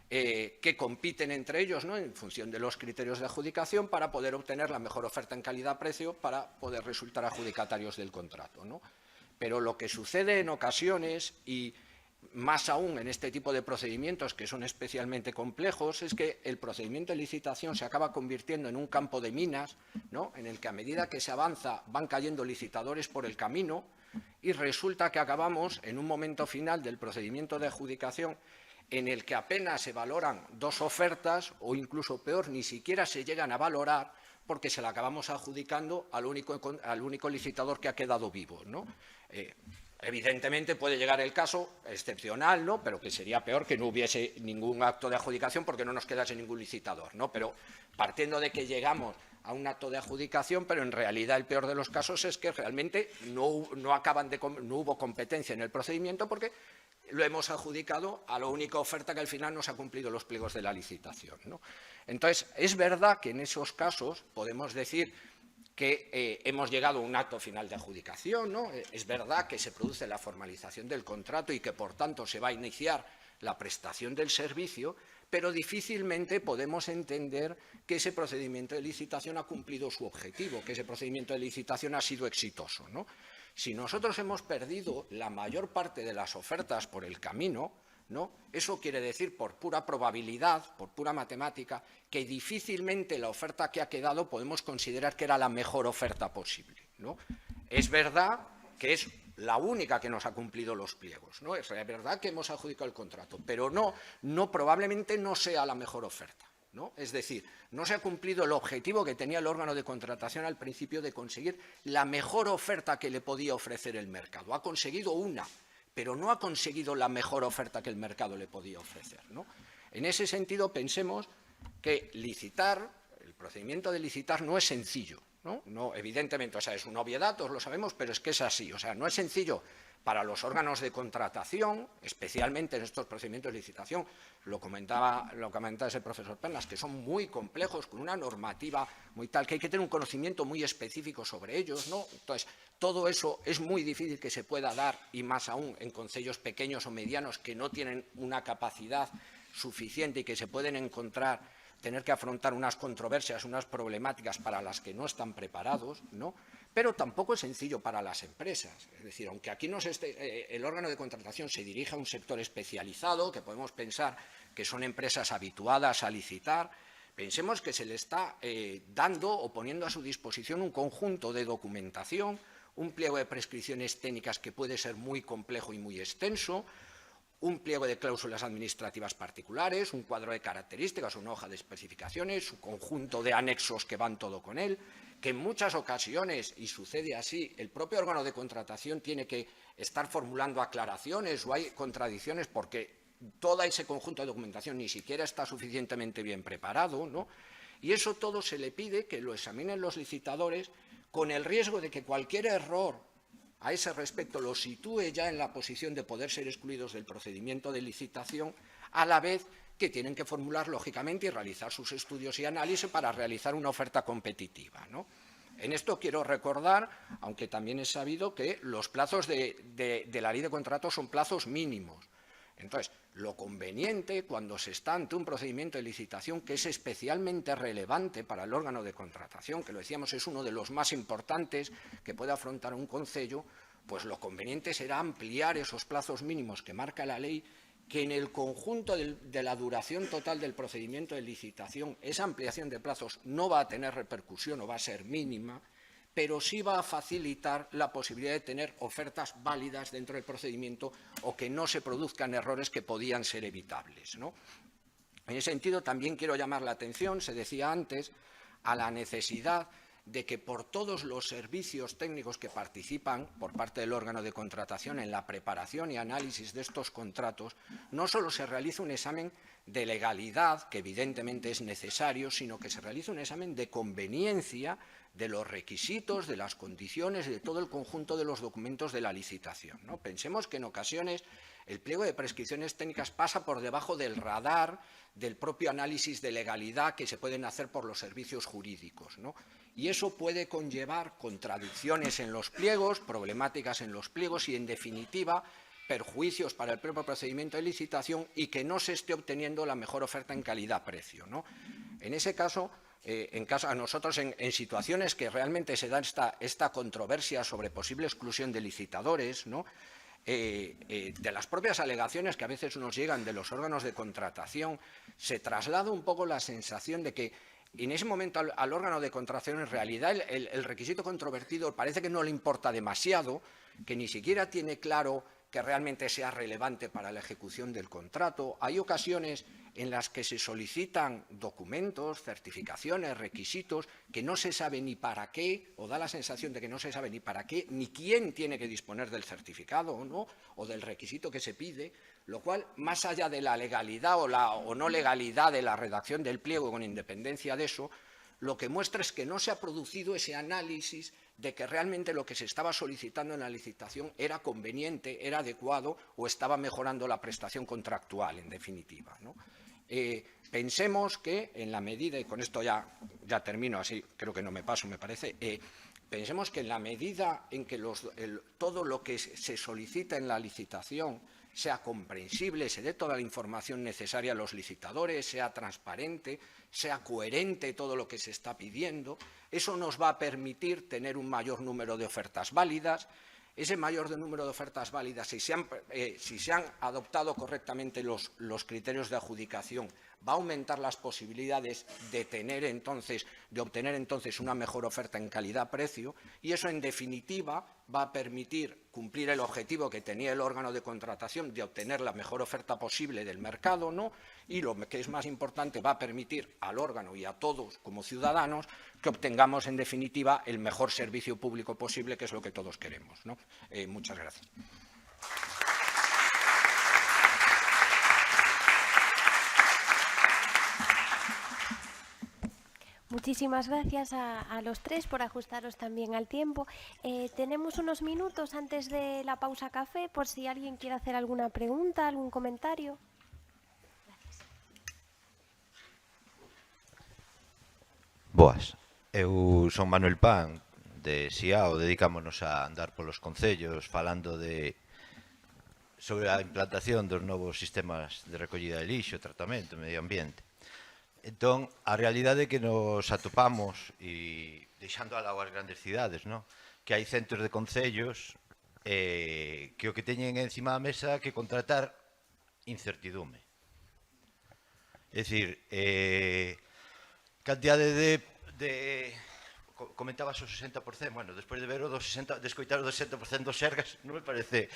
que compiten entre ellos, ¿no?, en función de los criterios de adjudicación para poder obtener la mejor oferta en calidad-precio para poder resultar adjudicatarios del contrato, ¿no? Pero lo que sucede en ocasiones, y más aún en este tipo de procedimientos que son especialmente complejos, es que el procedimiento de licitación se acaba convirtiendo en un campo de minas, ¿no?, en el que a medida que se avanza van cayendo licitadores por el camino y resulta que acabamos en un momento final del procedimiento de adjudicación en el que apenas se valoran dos ofertas o incluso peor, ni siquiera se llegan a valorar porque se la acabamos adjudicando al único licitador que ha quedado vivo, ¿no? Evidentemente puede llegar el caso excepcional, ¿no? Pero que sería peor que no hubiese ningún acto de adjudicación porque no nos quedase ningún licitador, ¿no? Pero partiendo de que llegamos a un acto de adjudicación, pero en realidad el peor de los casos es que realmente no hubo competencia en el procedimiento porque lo hemos adjudicado a la única oferta que al final nos ha cumplido los pliegos de la licitación, ¿no? Entonces, es verdad que en esos casos podemos decir que hemos llegado a un acto final de adjudicación, ¿no? Es verdad que se produce la formalización del contrato y que, por tanto, se va a iniciar la prestación del servicio, pero difícilmente podemos entender que ese procedimiento de licitación ha cumplido su objetivo, que ese procedimiento de licitación ha sido exitoso, ¿no? Si nosotros hemos perdido la mayor parte de las ofertas por el camino, ¿no? Eso quiere decir, por pura probabilidad, por pura matemática, que difícilmente la oferta que ha quedado podemos considerar que era la mejor oferta posible, ¿no? Es verdad que es la única que nos ha cumplido los pliegos, ¿no? Es verdad que hemos adjudicado el contrato, pero probablemente no sea la mejor oferta, ¿no? Es decir, no se ha cumplido el objetivo que tenía el órgano de contratación al principio de conseguir la mejor oferta que le podía ofrecer el mercado. Ha conseguido una, pero no ha conseguido la mejor oferta que el mercado le podía ofrecer, ¿no? En ese sentido, pensemos que licitar, el procedimiento de licitar no es sencillo, ¿no? No, evidentemente, o sea, es una obviedad, todos lo sabemos, pero es que es así, o sea, no es sencillo para los órganos de contratación, especialmente en estos procedimientos de licitación, lo comentaba ese profesor Pernas, que son muy complejos, con una normativa muy tal, que hay que tener un conocimiento muy específico sobre ellos, ¿no? Entonces, todo eso es muy difícil que se pueda dar, y más aún en concellos pequeños o medianos que no tienen una capacidad suficiente y que se pueden tener que afrontar unas controversias, unas problemáticas para las que no están preparados, ¿no? Pero tampoco es sencillo para las empresas. Es decir, aunque aquí el órgano de contratación se dirija a un sector especializado, que podemos pensar que son empresas habituadas a licitar, pensemos que se le está dando o poniendo a su disposición un conjunto de documentación, un pliego de prescripciones técnicas que puede ser muy complejo y muy extenso, un pliego de cláusulas administrativas particulares, un cuadro de características, una hoja de especificaciones, un conjunto de anexos que van todo con él, que en muchas ocasiones, y sucede así, el propio órgano de contratación tiene que estar formulando aclaraciones o hay contradicciones porque todo ese conjunto de documentación ni siquiera está suficientemente bien preparado, ¿no? Y eso todo se le pide que lo examinen los licitadores con el riesgo de que cualquier error a ese respecto los sitúe ya en la posición de poder ser excluidos del procedimiento de licitación, a la vez que tienen que formular, lógicamente, y realizar sus estudios y análisis para realizar una oferta competitiva, ¿no? En esto quiero recordar, aunque también es sabido, que los plazos de la ley de contratos son plazos mínimos. Entonces, lo conveniente cuando se está ante un procedimiento de licitación que es especialmente relevante para el órgano de contratación, que lo decíamos es uno de los más importantes que puede afrontar un concello, pues lo conveniente será ampliar esos plazos mínimos que marca la ley, que en el conjunto de la duración total del procedimiento de licitación esa ampliación de plazos no va a tener repercusión o va a ser mínima, pero sí va a facilitar la posibilidad de tener ofertas válidas dentro del procedimiento o que no se produzcan errores que podían ser evitables, ¿no? En ese sentido, también quiero llamar la atención, se decía antes, a la necesidad de que por todos los servicios técnicos que participan por parte del órgano de contratación en la preparación y análisis de estos contratos, no solo se realice un examen de legalidad, que evidentemente es necesario, sino que se realice un examen de conveniencia de los requisitos, de las condiciones, de todo el conjunto de los documentos de la licitación, ¿no? Pensemos que en ocasiones el pliego de prescripciones técnicas pasa por debajo del radar del propio análisis de legalidad que se pueden hacer por los servicios jurídicos, ¿no? Y eso puede conllevar contradicciones en los pliegos, problemáticas en los pliegos y, en definitiva, perjuicios para el propio procedimiento de licitación y que no se esté obteniendo la mejor oferta en calidad-precio, ¿no? En ese caso, a nosotros en situaciones que realmente se da esta controversia sobre posible exclusión de licitadores, ¿no? De las propias alegaciones que a veces nos llegan de los órganos de contratación, se traslada un poco la sensación de que en ese momento al órgano de contratación en realidad el requisito controvertido parece que no le importa demasiado, que ni siquiera tiene claro que realmente sea relevante para la ejecución del contrato. Hay ocasiones en las que se solicitan documentos, certificaciones, requisitos, que no se sabe ni para qué, o da la sensación de que no se sabe ni para qué, ni quién tiene que disponer del certificado o no, o del requisito que se pide, lo cual, más allá de la legalidad o no legalidad de la redacción del pliego, con independencia de eso, lo que muestra es que no se ha producido ese análisis de que realmente lo que se estaba solicitando en la licitación era conveniente, era adecuado o estaba mejorando la prestación contractual, en definitiva, ¿no? Pensemos que en la medida, y con esto ya termino, así creo que no me paso, me parece, pensemos que en la medida en que todo lo que se solicita en la licitación sea comprensible, se dé toda la información necesaria a los licitadores, sea transparente, sea coherente todo lo que se está pidiendo, eso nos va a permitir tener un mayor número de ofertas válidas. Ese mayor número de ofertas válidas, si se han adoptado correctamente los criterios de adjudicación, va a aumentar las posibilidades de obtener entonces una mejor oferta en calidad-precio, y eso, en definitiva, va a permitir cumplir el objetivo que tenía el órgano de contratación de obtener la mejor oferta posible del mercado, ¿no? Y lo que es más importante, va a permitir al órgano y a todos como ciudadanos que obtengamos, en definitiva, el mejor servicio público posible, que es lo que todos queremos, ¿no? Muchas gracias. Muchísimas gracias a los tres por ajustaros también al tiempo. Tenemos unos minutos antes de la pausa café, por si alguien quiere hacer alguna pregunta, algún comentario. Boas, eu son Manuel Pan de Siao, dedicámonos a andar polos concellos falando sobre a implantación dos novos sistemas de recollida de lixo, tratamento, medio ambiente. Entón, a realidade que nos atopamos, e deixando ao lado as grandes cidades, no? Que hai centros de concellos que o que teñen encima da mesa que contratar incertidume. É dicir, cantidade comentabas o 60%, bueno, despois de ver o de escoitar o do 60% dos Sergas, non me parece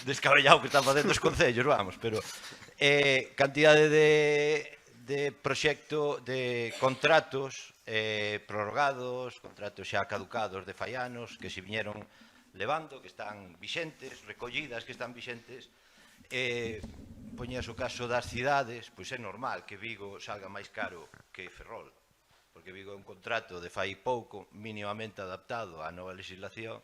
descabellado que están facendo os concellos, vamos, pero cantidade de proxecto, de contratos prorrogados, contratos xa caducados de fai anos, que se viñeron levando, que están vixentes, recollidas, que están vixentes. Poñías o caso das cidades, pois é normal que Vigo salga máis caro que Ferrol, porque Vigo é un contrato de fai pouco, mínimamente adaptado á nova legislación,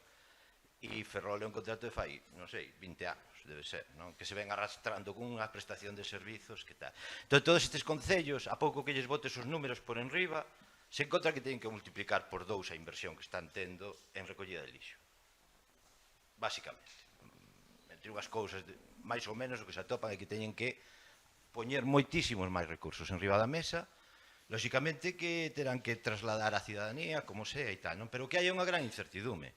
e Ferrol é un contrato de fai, non sei, 20 anos, debe ser, non? Que se ven arrastrando con unha prestación de servizos, que tal. Entón, todos estes concellos, a pouco que lles botes os números por enriba, se encontra que teñen que multiplicar por 2 a inversión que están tendo en recollida de lixo. Básicamente. Entre unhas cousas, máis ou menos, o que se atopan é que teñen que poñer moitísimos máis recursos enriba da mesa, lóxicamente que terán que trasladar á cidadanía, como sea e tal, non? Pero que hai unha gran incertidume,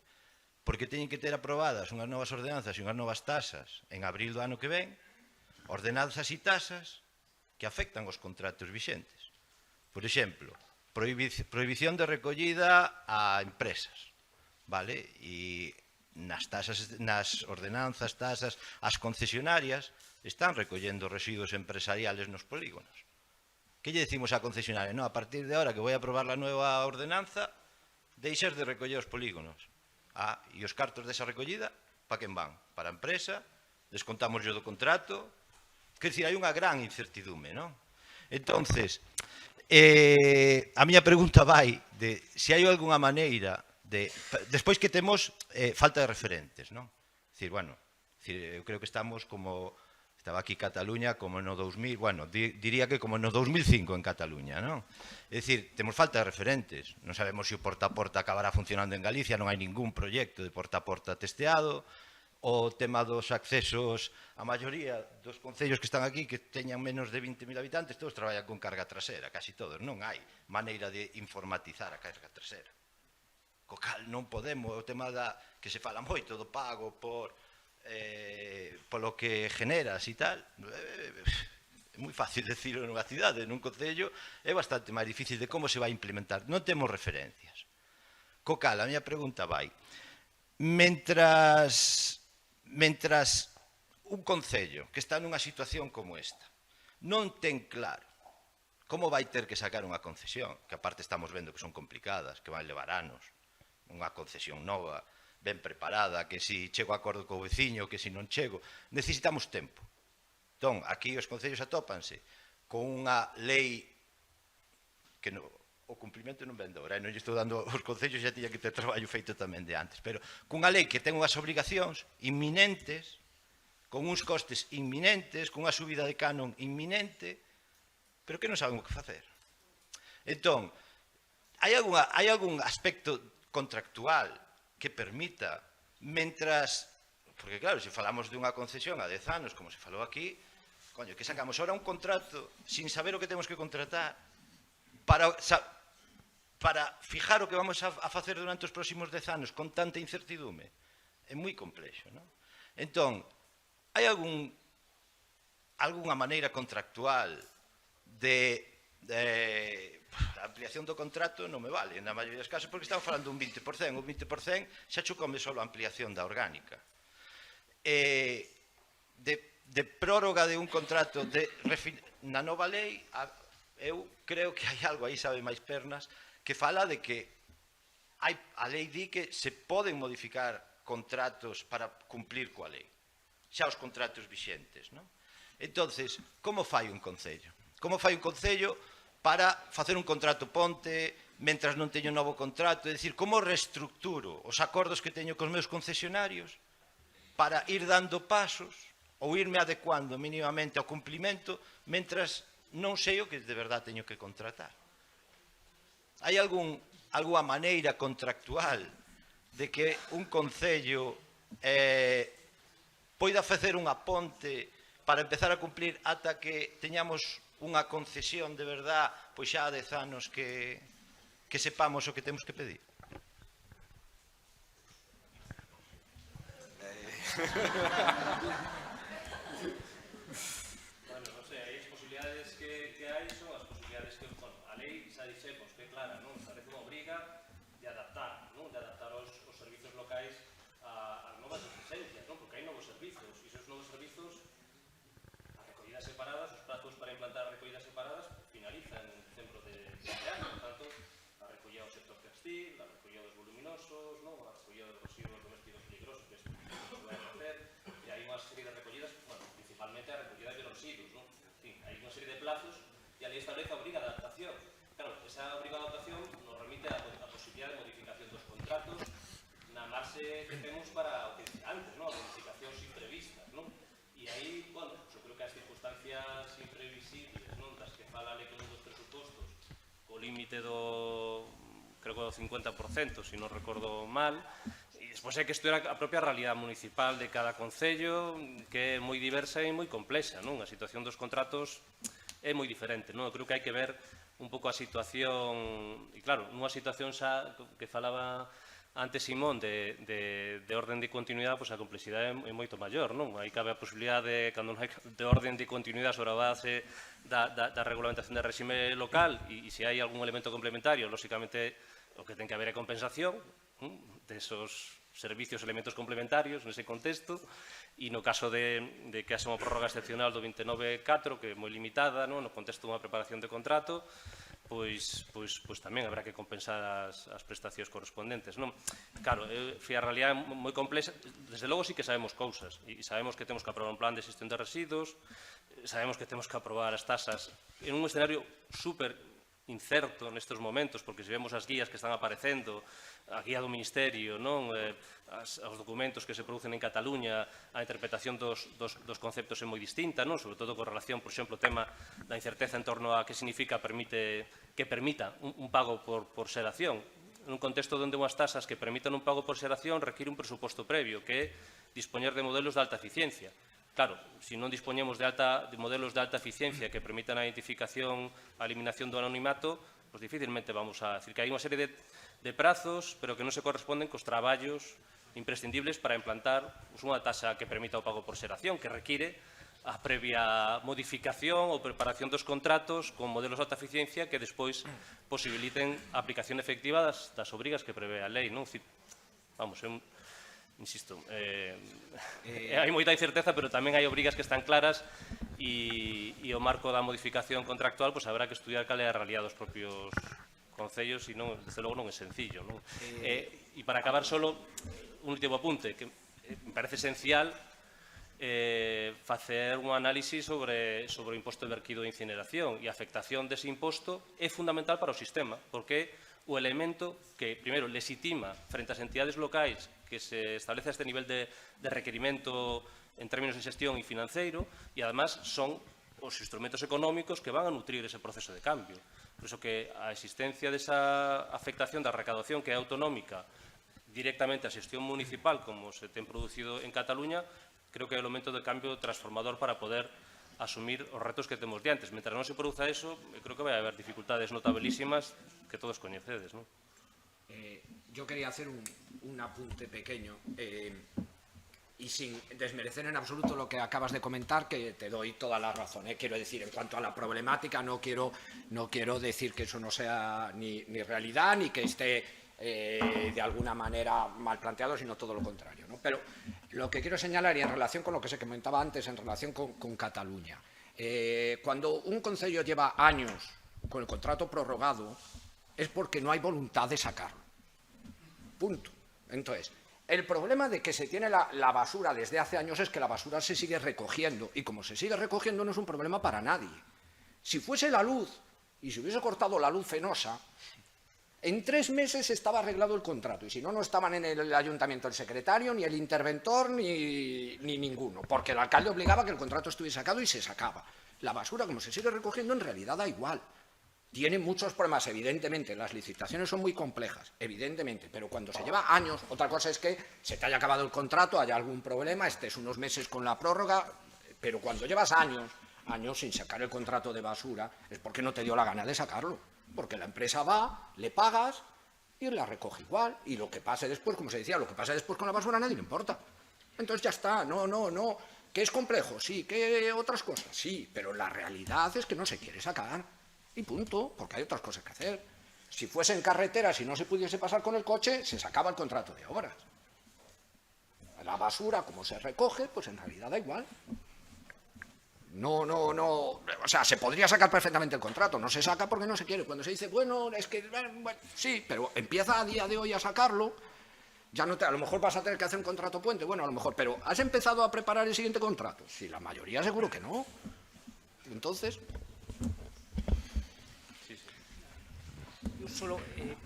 porque teñen que ter aprobadas unhas novas ordenanzas e unhas novas tasas en abril do ano que ven, ordenanzas e tasas que afectan os contratos vixentes. Por exemplo, prohibición de recollida a empresas, vale? E nas ordenanzas, tasas, as concesionarias están recollendo residuos empresariales nos polígonos. Que lle decimos á concesionaria? No, a partir de ahora que voy a aprobar la nueva ordenanza, deixas de recoller os polígonos. E os cartos desa recollida, para quen van? Para a empresa, descontamos do contrato. Quer dizer, hai unha gran incertidume, non? Entonces, a miña pregunta vai de se hai algunha maneira de... Despois que temos falta de referentes, non? Dicir, bueno, eu creo que estamos como... Estaba aquí Cataluña como no 2000, bueno, diría que como no 2005 en Cataluña, non? É dicir, temos falta de referentes, non sabemos se o porta a porta acabará funcionando en Galicia, non hai ningún proxecto de porta a porta testeado, o tema dos accesos, a maioría dos concellos que están aquí, que teñan menos de 20.000 habitantes, todos traballan con carga trasera, casi todos, non hai maneira de informatizar a carga trasera. Co cal non podemos, o tema que se fala moito do pago polo que generas e tal, é moi fácil decirlo nunha cidade, nun concello é bastante máis difícil de como se vai implementar, non temos referencias. Co cal, a miña pregunta vai, mentras un concello que está nunha situación como esta non ten claro como vai ter que sacar unha concesión, que aparte estamos vendo que son complicadas, que van levar anos, unha concesión nova, ben preparada, que si chego a acordo co veciño, que si non chego, necesitamos tempo. Entón, aquí os concellos atópanse con unha lei que o cumprimento non ven de ahora, non lle estou dando aos concellos, xa tiña que ter traballo feito tamén de antes, pero cunha lei que ten unhas obrigacións inminentes, con uns costes inminentes, con unha subida de canon inminente, pero que non saben o que facer. Entón, hai algún aspecto contractual que permita, mentras, porque claro, se falamos dunha concesión a 10 anos, como se falou aquí, coño, que sacamos ahora un contrato sin saber o que temos que contratar para fijar o que vamos a facer durante os próximos 10 anos con tanta incertidume. É moi complexo, non? Entón, hai algunha maneira contractual de a ampliación do contrato non me vale, na maioría dos casos, porque estamos falando dun 20%, o 20% xa cho come só a ampliación da orgánica. De prórroga de un contrato na nova lei, eu creo que hai algo aí, sabe máis pernas, que fala de que a lei di que se poden modificar contratos para cumplir coa lei, xa os contratos vixentes, non? Entonces, como fai un concello? Como fai un concello para facer un contrato ponte, mentras non teño novo contrato? É dicir, como reestructuro os acordos que teño cos meus concesionarios para ir dando pasos ou irme adecuando mínimamente ao cumplimento mentras non sei o que de verdade teño que contratar? Hai algunha maneira contractual de que un concello poida facer unha ponte para empezar a cumplir ata que teñamos unha concesión de verdade, pois xa há 10 anos que sepamos o que temos que pedir? Bueno, non sei, aí as posibilidades que hai son as posibilidades que, bueno, a lei xa dixemos que é clara, non? Establece unha obriga de adaptar, non? De adaptar os servizos locais ás novas exigencias, non? Porque hai novos servizos, e esos novos servizos, as recollidas separadas, os prazos para implantar as recollidas separadas finalizan en decembro de ano, por tanto, a recollida do sector textil, a recollida dos voluminosos, non? A recollida dos residuos domésticos peligrosos, que se vai a facer, e hai unha serie de recollidas, bueno, principalmente a recollida de residuos, non? En fin, hai unha serie de plazos e a lei establece a obriga de adaptación. Claro, esa obriga de adaptación nos remite a posibilidad de modificación dos contratos na marxe que temos para o que dicía antes, non? A modificacións imprevistas, non? E aí, bueno, eu creo que as circunstancias imprevisibles, non? Das que fala a lei con dos presupostos, co límite do, creo que do 50%, se non recordo mal, e despois hai que estudiar a propia realidade municipal de cada concello, que é moi diversa e moi complexa, non? A situación dos contratos é moi diferente, non? Eu creo que hai que ver un pouco a situación, e claro, nunha situación xa que falaba antes Simón de orden de continuidade, pois a complexidade é moito maior, non? Aí cabe a posibilidade, cando non hai de orden de continuidade sobre a base da regulamentación de regime local, e se hai algún elemento complementario, lóxicamente o que ten que haber é compensación desos servicios, elementos complementarios nese contexto, e no caso de que haxa unha prórroga excepcional do 29.4, que é moi limitada, no contexto dunha preparación de contrato, pois tamén habrá que compensar as prestacións correspondentes, non? Claro, a realidade é moi complexa, desde logo sí que sabemos cousas, e sabemos que temos que aprobar un plan de xestión de residuos, sabemos que temos que aprobar as tasas en un escenario super incerto nestes momentos, porque se vemos as guías que están aparecendo, a guía do Ministerio, non? Os documentos que se producen en Cataluña, a interpretación dos conceptos é moi distinta, non? Sobre todo con relación, por exemplo, o tema da incerteza en torno a que significa que permita un pago por xeración. En un contexto onde unhas tasas que permitan un pago por xeración require un presuposto previo, que é dispoñer de modelos de alta eficiencia. Claro, se non dispoñemos de modelos de alta eficiencia que permitan a identificación, a eliminación do anonimato, pois dificilmente vamos a decir que hai unha serie de prazos, pero que non se corresponden cos traballos imprescindibles para implantar unha taxa que permita o pago por xeración, que require a previa modificación ou preparación dos contratos con modelos de alta eficiencia que despois posibiliten a aplicación efectiva das obrigas que prevé a lei, non? Vamos, insisto, hai moita incerteza, pero tamén hai obrigas que están claras e o marco da modificación contractual, pois habrá que estudiar cal é a realidad dos propios concellos e non, desde logo non é sencillo, non? E para acabar solo, un último apunte, que me parece esencial facer un análisis sobre o imposto de verquido de incineración, e a afectación dese imposto é fundamental para o sistema, porque o elemento que, primeiro, legitima frente ás entidades locais que se establece este nivel de requerimento en términos de xestión e financeiro, e, además, son os instrumentos económicos que van a nutrir ese proceso de cambio. Por iso que a existencia desa afectación da recaudación que é autonómica directamente á xestión municipal, como se ten producido en Cataluña, creo que é o elemento de cambio transformador para poder asumir os retos que temos diantes. Mentre non se produza eso, creo que vai haber dificultades notabilísimas que todos coñecedes, ¿no? Yo quería hacer un apunte pequeño y sin desmerecer en absoluto lo que acabas de comentar, que te doy toda la razón. Quiero decir, en cuanto a la problemática, no quiero decir que eso no sea ni realidad, ni que esté de alguna manera mal planteado, sino todo lo contrario, ¿no? Pero lo que quiero señalar, y en relación con lo que se comentaba antes, en relación con Cataluña, cuando un concello lleva años con el contrato prorrogado, es porque no hay voluntad de sacarlo. Punto. Entonces, el problema de que se tiene la basura desde hace años es que la basura se sigue recogiendo, y como se sigue recogiendo no es un problema para nadie. Si fuese la luz, y se hubiese cortado la luz fenosa, en 3 meses estaba arreglado el contrato, y si no, no estaban en el ayuntamiento el secretario, ni el interventor, ni ninguno, porque el alcalde obligaba a que el contrato estuviese sacado y se sacaba. La basura, como se sigue recogiendo, en realidad da igual. Tiene muchos problemas, evidentemente, las licitaciones son muy complejas, evidentemente, pero cuando se lleva años, otra cosa es que se te haya acabado el contrato, haya algún problema, estés unos meses con la prórroga, pero cuando llevas años sin sacar el contrato de basura, es porque no te dio la gana de sacarlo, porque la empresa va, le pagas y la recoge igual, y lo que pase después, como se decía, lo que pase después con la basura a nadie le importa. Entonces ya está, no, ¿que es complejo? Sí, ¿que otras cosas? Sí, pero la realidad es que no se quiere sacar. Y punto, porque hay otras cosas que hacer. Si fuese en carretera, si no se pudiese pasar con el coche, se sacaba el contrato de obras. La basura, como se recoge, pues en realidad da igual. No, o sea, se podría sacar perfectamente el contrato, no se saca porque no se quiere. Cuando se dice, bueno, es que, bueno, sí, pero empieza a día de hoy a sacarlo, ya no a lo mejor vas a tener que hacer un contrato puente, bueno, a lo mejor, pero ¿has empezado a preparar el siguiente contrato? Sí, la mayoría seguro que no. Entonces... Solo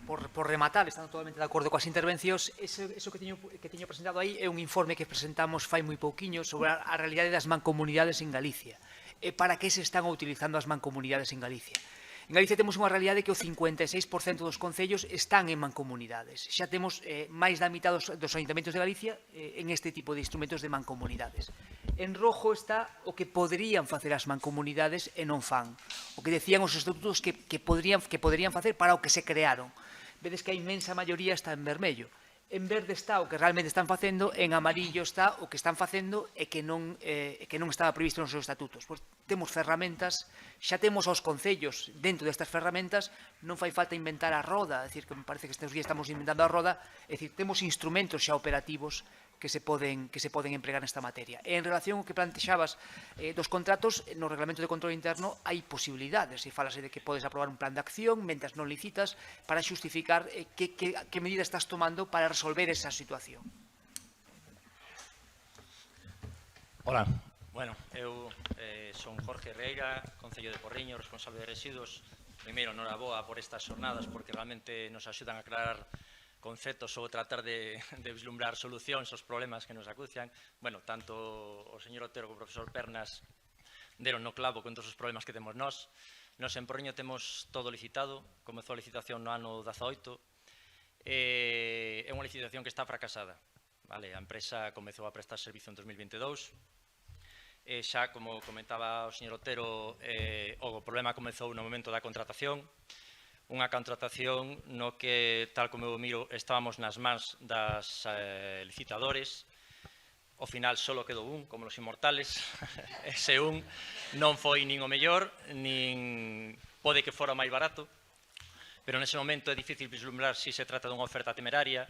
por rematar, estando totalmente de acordo coas intervencións, eso que teño presentado aí é un informe que presentamos fai moi pouquiño sobre a realidade das mancomunidades en Galicia. Para que se están utilizando as mancomunidades en Galicia? En Galicia temos unha realidade que o 56% dos concellos están en mancomunidades. Xa temos máis da mitad dos ayuntamentos de Galicia en este tipo de instrumentos de mancomunidades. En rojo está o que poderían facer as mancomunidades e non fan. O que decían os estatutos que poderían facer para o que se crearon. Vedes que a inmensa maioría está en vermello. En verde está o que realmente están facendo, en amarillo está o que están facendo e que non estaba previsto nos seus estatutos. Pois temos ferramentas, xa temos aos concellos dentro destas ferramentas, non fai falta inventar a roda, é dicir, que me parece que estes días estamos inventando a roda, é dicir, temos instrumentos xa operativos que se poden empregar nesta materia. E en relación ao que plantexabas dos contratos, no Reglamento de Control Interno hai posibilidades, e falase de que podes aprobar un plan de acción mentre non licitas para xustificar que medida estás tomando para resolver esa situación. Hola, bueno, eu son Jorge Herreira, Concello de Porriño, responsable de residuos. Primeiro, noraboa por estas jornadas porque realmente nos axudan a aclarar conceptos ou tratar de vislumbrar solucións aos problemas que nos acucian. Bueno, tanto o señor Otero como o profesor Pernas deron no clavo con todos os problemas que temos nós. Nos en Porriño temos todo licitado, comezou a licitación no ano 18, é unha licitación que está fracasada. A empresa comezou a prestar servizo en 2022, e xa, como comentaba o señor Otero, o problema comezou no momento da contratación, unha contratación no que, tal como eu miro, estábamos nas mans das licitadores. Ao final só quedou un, como los inmortales. Ese un non foi nin o mellor, nin pode que fora máis barato, pero nese momento é difícil vislumbrar se se trata dunha oferta temeraria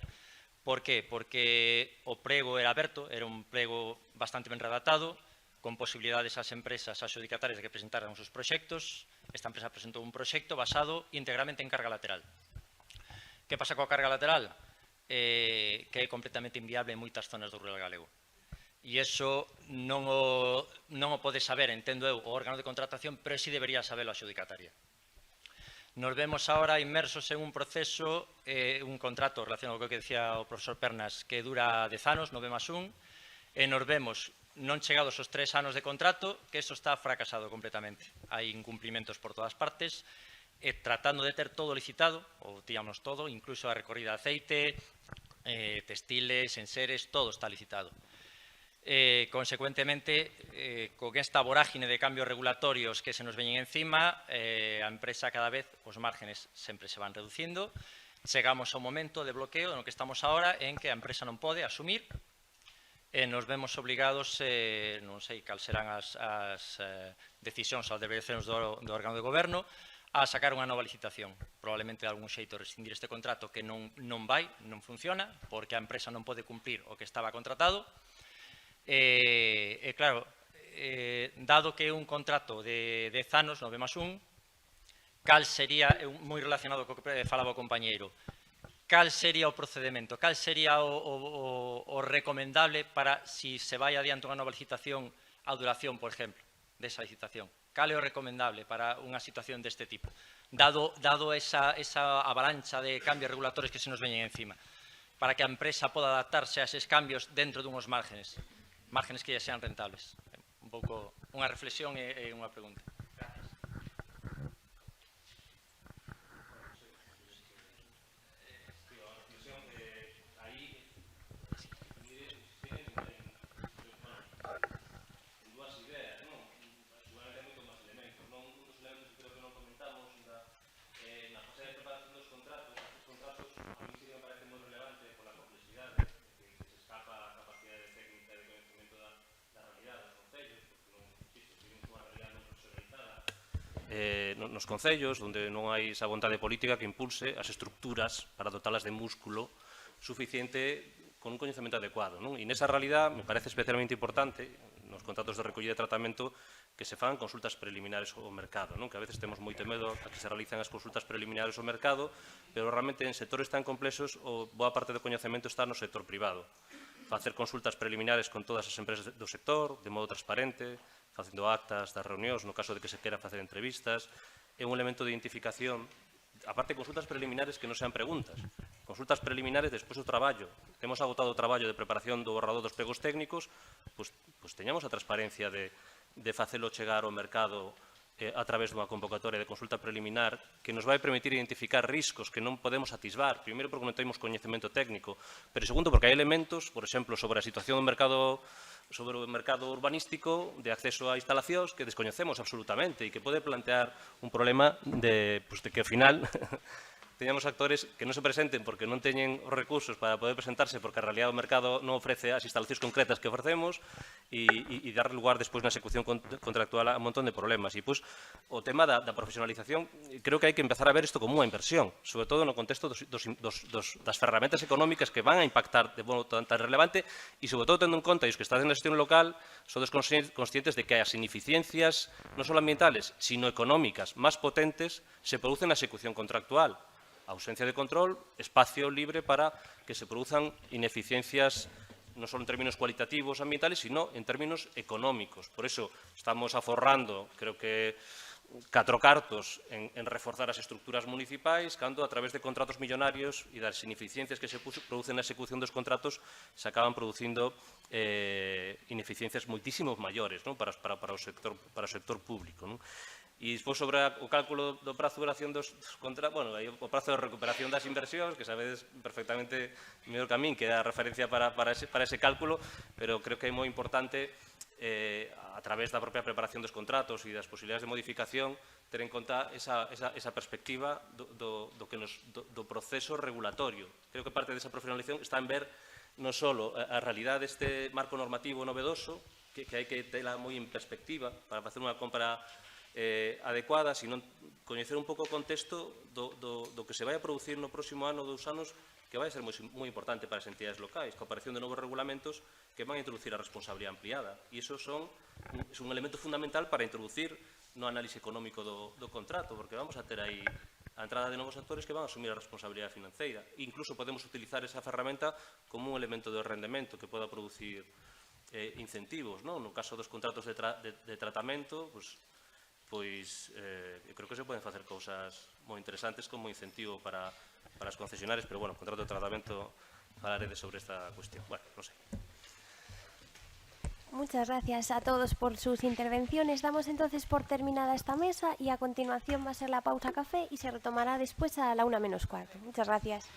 Por que? Porque o prego era aberto, era un prego bastante ben redactado, con posibilidades ás empresas adxudicatarias de que presentaran os seus proxectos. Esta empresa presentou un proxecto basado íntegramente en carga lateral. Que pasa coa carga lateral? Que é completamente inviable en moitas zonas do rural galego. E iso non o pode saber, entendo eu, o órgano de contratación, pero si debería sabelo a adxudicataria. Nos vemos ahora inmersos en un proceso, un contrato relacionado co que decía o profesor Pernas, que dura 10 anos, 9+1, e nos vemos non chegados os 3 anos de contrato, que isto está fracasado completamente. Hai incumplimentos por todas partes, e tratando de ter todo licitado, ou tíamos todo, incluso a recorrida de aceite, textiles, enseres, todo está licitado. Consecuentemente, con esta vorágine de cambios regulatorios que se nos veñen encima, a empresa cada vez, os márgenes sempre se van reducindo. Chegamos ao momento de bloqueo no que estamos ahora en que a empresa non pode asumir e nos vemos obligados, non sei cal serán as decisións, as deliberacións do órgano de goberno, a sacar unha nova licitación. Probablemente de algún xeito rescindir este contrato que non funciona, porque a empresa non pode cumprir o que estaba contratado. E claro, dado que é un contrato de 10 anos, 9+1, cal sería, moi relacionado co que falaba o compañeiro, cal sería o procedimento, cal sería o recomendable para, si se vai adiante unha nova licitación, a duración, por exemplo, desa licitación? Cal é o recomendable para unha situación deste tipo, dado esa avalancha de cambios regulatorios que se nos veñen encima, para que a empresa poda adaptarse a eses cambios dentro dunhos márgenes que ya sean rentables. Un pouco unha reflexión e unha pregunta. Nos concellos, onde non hai esa vontade política que impulse as estructuras para dotalas de músculo suficiente con un coñecemento adecuado. Non? E nesa realidad me parece especialmente importante, nos contratos de recollida e tratamento, que se fan consultas preliminares ao mercado, non? Que a veces temos moito medo a que se realicen as consultas preliminares ao mercado, pero realmente en sectores tan complexos boa parte do coñecemento está no sector privado. Facer consultas preliminares con todas as empresas do sector, de modo transparente, facendo actas das reunións, no caso de que se quera facer entrevistas, é un elemento de identificación, aparte de consultas preliminares que non sean preguntas, consultas preliminares despois do traballo. Temos agotado o traballo de preparación do borrador dos pregos técnicos, pois teñamos a transparencia de facelo chegar ao mercado a través dunha convocatoria de consulta preliminar que nos vai permitir identificar riscos que non podemos atisbar, primeiro porque non temos coñecemento técnico, pero segundo porque hai elementos, por exemplo, sobre a situación do mercado, sobre o mercado urbanístico de acceso a instalacións que descoñecemos absolutamente e que pode plantear un problema de que ao final teñamos actores que non se presenten porque non teñen os recursos para poder presentarse porque a realidad do mercado non ofrece as instalacións concretas que ofrecemos e dar lugar despois na execución contractual a un montón de problemas. E pois o tema da profesionalización, creo que hai que empezar a ver isto como unha inversión, sobre todo no contexto das ferramentas económicas que van a impactar de modo tan relevante e sobre todo tendo en conta, e os que están na xestión local, sodes conscientes de que as ineficiencias non só ambientales, sino económicas máis potentes se producen na execución contractual. Ausencia de control, espacio libre para que se produzan ineficiencias non só en términos cualitativos ambientales, sino en términos económicos. Por eso estamos aforrando, creo que 4 cartos en reforzar as estructuras municipais, cando a través de contratos millonarios e das ineficiencias que se producen na execución dos contratos se acaban producindo ineficiencias moitísimos maiores, non? para o sector público. Non? E despois sobre o cálculo do prazo de duración dos contratos, bueno, o prazo de recuperación das inversións, que sabedes perfectamente mellor que a min, que é a referencia para ese cálculo, pero creo que é moi importante, a través da propia preparación dos contratos e das posibilidades de modificación, ter en conta esa perspectiva do proceso regulatorio. Creo que parte desa profesionalización está en ver non só a realidade deste marco normativo novedoso, que hai que tela moi en perspectiva para facer unha compra adecuada, sino coñecer un pouco o contexto do que se vai a producir no próximo ano ou 2 anos que vai ser moi importante para as entidades locais, coa aparición de novos regulamentos que van a introducir a responsabilidade ampliada. E iso é un elemento fundamental para introducir no análise económico do contrato, porque vamos a ter aí a entrada de novos actores que van a asumir a responsabilidade financeira. E incluso podemos utilizar esa ferramenta como un elemento de rendemento que poda producir incentivos. No caso dos contratos de tratamento, pois eu creo que se poden facer cousas moi interesantes como incentivo para as concesionarias, pero, bueno, contrato de tratamento, falaré sobre esta cuestión. Bueno, non sei. Muchas gracias a todos por sus intervenciones. Damos entonces por terminada esta mesa y a continuación va a ser la pausa café y se retomará después a la 1:15. Muchas gracias.